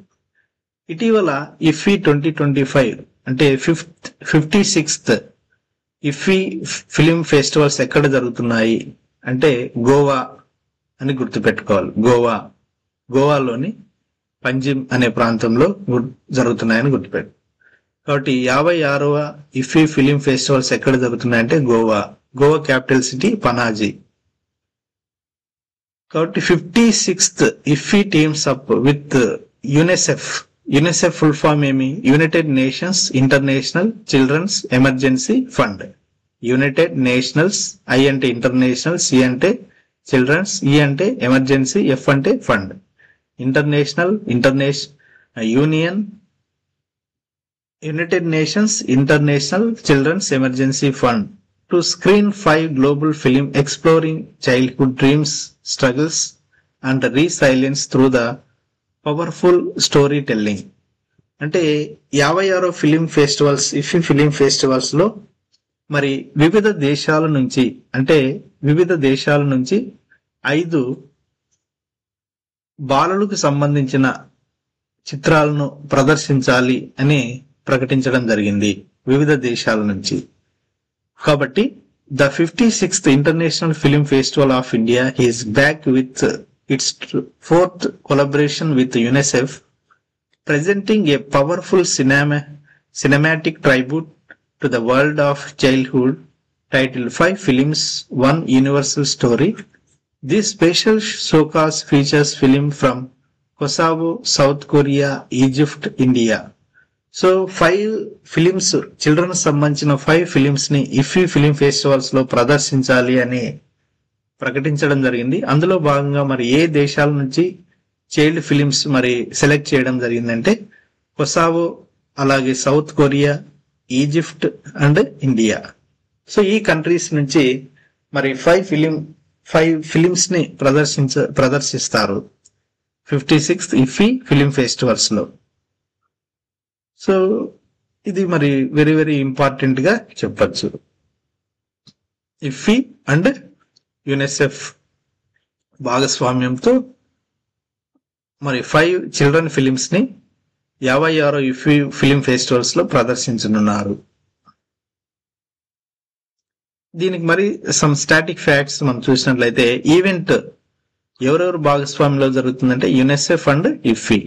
ఇటీవల ఇఫీ 2025 అంటే 56th ఇఫీ ఫిలిం ఫెస్టివల్స్ ఎక్కడ జరుగుతున్నాయి అంటే గోవా అని గుర్తుపెట్టుకోవాలి. గోవాలోని పంజిమ్ అనే ప్రాంతంలో జరుగుతున్నాయని గుర్తుపెట్టు. కాబట్టి 56వ ఇఫీ ఫిలిం ఫెస్టివల్స్ ఎక్కడ జరుగుతున్నాయంటే గోవా క్యాపిటల్ సిటీ పనాజీ. కాబట్టి 56th IFFI teams up with UNICEF full form ఏమి? United Nations International Children's Emergency Fund. United Nationals, I అంటే ఇంటర్నేషనల్, సి అంటే చిల్డ్రన్స్, ఈ అంటే ఎమర్జెన్సీ, ఎఫ్ అంటే Fund. United Nations International Children's Emergency Fund to screen 5 global film exploring childhood dreams, struggles and resilience through the powerful storytelling. అంటే 56 film festivals, IFFI film festivals లో మరి వివిధ దేశాల నుంచి 5 బాలలకు సంబంధించిన చిత్రాలను ప్రదర్శించాలి అని ప్రకటించడం జరిగింది వివిధ దేశాల నుంచి. కాబట్టి the 56th international film festival of India is back with its 4th collaboration with UNICEF, presenting a powerful cinematic tribute to the world of childhood, titled 5 Films, One Universal Story. This special showcase features films from Kosovo, South Korea, Egypt, India. So 5 films, children సంబంధించిన 5 films ని ఇఫీ film festivals లో ప్రదర్శించాలి అని ప్రకటించడం జరిగింది. అందులో భాగంగా మరి ఏ దేశాల నుంచి చైల్డ్ ఫిలిమ్స్ మరి సెలెక్ట్ చేయడం జరిగిందంటే కొసావో, అలాగే south Korea, Egypt and India. So ఈ కంట్రీస్ నుంచి మరి 5 ఫిలిమ్స్ ని ప్రదర్శిస్తారు 56th ఇఫీ ఫిలిం ఫెస్టివల్స్ లో. సో ఇది మరి వెరీ వెరీ ఇంపార్టెంట్ గా చెప్పచ్చు. ఇఫీ అండ్ యునిసెఫ్ భాగస్వామ్యంతో మరి 5 చిల్డ్రన్ ఫిలిమ్స్ ని 56 ఇఫీ ఫిలిం ఫెస్టివల్స్ లో ప్రదర్శించనున్నారు. దీనికి మరి సమ్ స్టాటిక్ ఫ్యాక్ట్స్ మనం చూసినట్లయితే ఈవెంట్ ఎవరెవరు భాగస్వామ్యంలో జరుగుతుందంటే యునిసెఫ్ అండ్ ఇఫీ.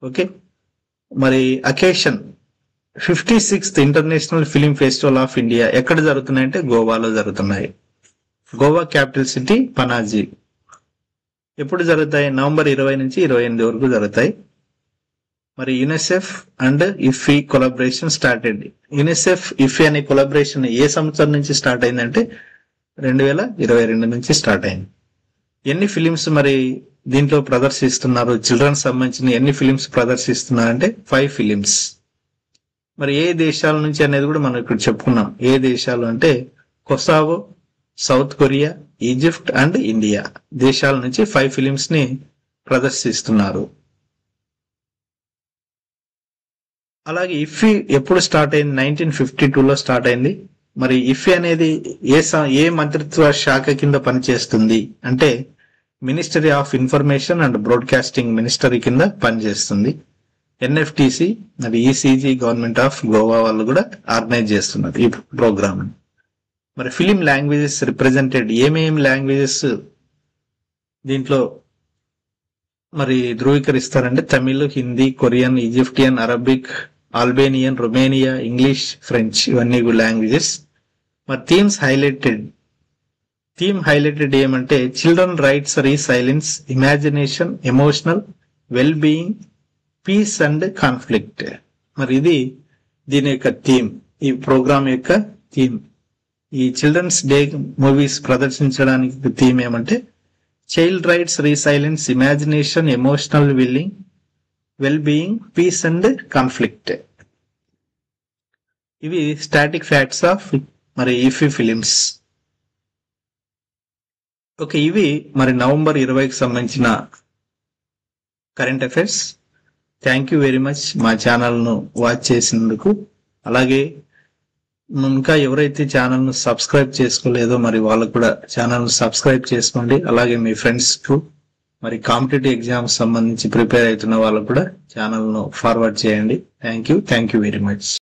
ఓకే, మరి occasion 56th international film festival of India ఎక్కడ జరుగుతున్నాయంటే గోవాలో జరుగుతున్నాయి. Goa capital city Panaji. ఎప్పుడు జరుగుతాయి? నవంబర్ 20 నుంచి 28 వరకు జరుగుతాయి. మరి UNICEF and ఇఫీ collaboration started. UNICEF ఇఫీ అనే కొలాబరేషన్ ఏ సంవత్సరం నుంచి స్టార్ట్ అయిందంటే 2022 నుంచి స్టార్ట్ అయింది. ఎన్ని ఫిలిమ్స్ మరి దీంట్లో ప్రదర్శిస్తున్నారు, చిల్డ్రన్స్ సంబంధించిన ఎన్ని ఫిలిమ్స్ ప్రదర్శిస్తున్నారంటే 5 ఫిలిమ్స్. మరి ఏ దేశాల నుంచి అనేది కూడా మనం ఇక్కడ చెప్పుకున్నాం. ఏ దేశాలు అంటే Kosovo, south Korea, Egypt and India దేశాల నుంచి 5 ఫిలిమ్స్ ని ప్రదర్శిస్తున్నారు. అలాగే ఇఫీ ఎప్పుడు స్టార్ట్ అయింది? 1952లో స్టార్ట్ అయింది. మరి ఇఫీ అనేది ఏ మంత్రిత్వ శాఖ కింద పనిచేస్తుంది అంటే ministry of information and broadcasting ministry కింద పనిచేస్తుంది. ఎన్ఎఫ్టిసి మరి ఈసీజీ గవర్నమెంట్ ఆఫ్ గోవా వాళ్ళు కూడా ఆర్గనైజ్ చేస్తున్నారు ఈ ప్రోగ్రామ్. మరి ఫిలిం లాంగ్వేజెస్ రిప్రజెంటెడ్ ఏమేమి లాంగ్వేజెస్ దీంట్లో మరి ధృవీకరిస్తారంటే Tamil, Hindi, Korean, Egyptian, Arabic, Albanian, Romania, English, French ఇవన్నీ లాంగ్వేజెస్. మరి థీమ్ హైలైటెడ్ ఏమంటే children rights, resilience, imagination, emotional well being, peace and conflict. మరి ఇది దీని యొక్క థీమ్, ఈ ప్రోగ్రామ్ యొక్క థీమ్. ఈ చిల్డ్రన్స్ డే మూవీస్ ప్రదర్శించడానికి థీమ్ ఏమంటే child rights, resilience, imagination, emotional well being, peace and conflict. ఇవి స్టాటిక్ ఫ్యాక్ట్స్ ఆఫ్ మరి ఈఫీ ఫిలిమ్స్. ఓకే, ఇవి మరి నవంబర్ 20కి సంబంధించిన current affairs. Thank you very much మా ఛానల్ను వాచ్ చేసినందుకు. అలాగే ఇంకా ఎవరైతే ఛానల్ను సబ్స్క్రైబ్ చేసుకోలేదో మరి వాళ్ళు కూడా ఛానల్ను సబ్స్క్రైబ్ చేసుకోండి. అలాగే మీ ఫ్రెండ్స్కు మరి కాంపిటేటివ్ ఎగ్జామ్స్ సంబంధించి ప్రిపేర్ అవుతున్న వాళ్ళు కూడా ఛానల్ను ఫార్వర్డ్ చేయండి. Thank you very much.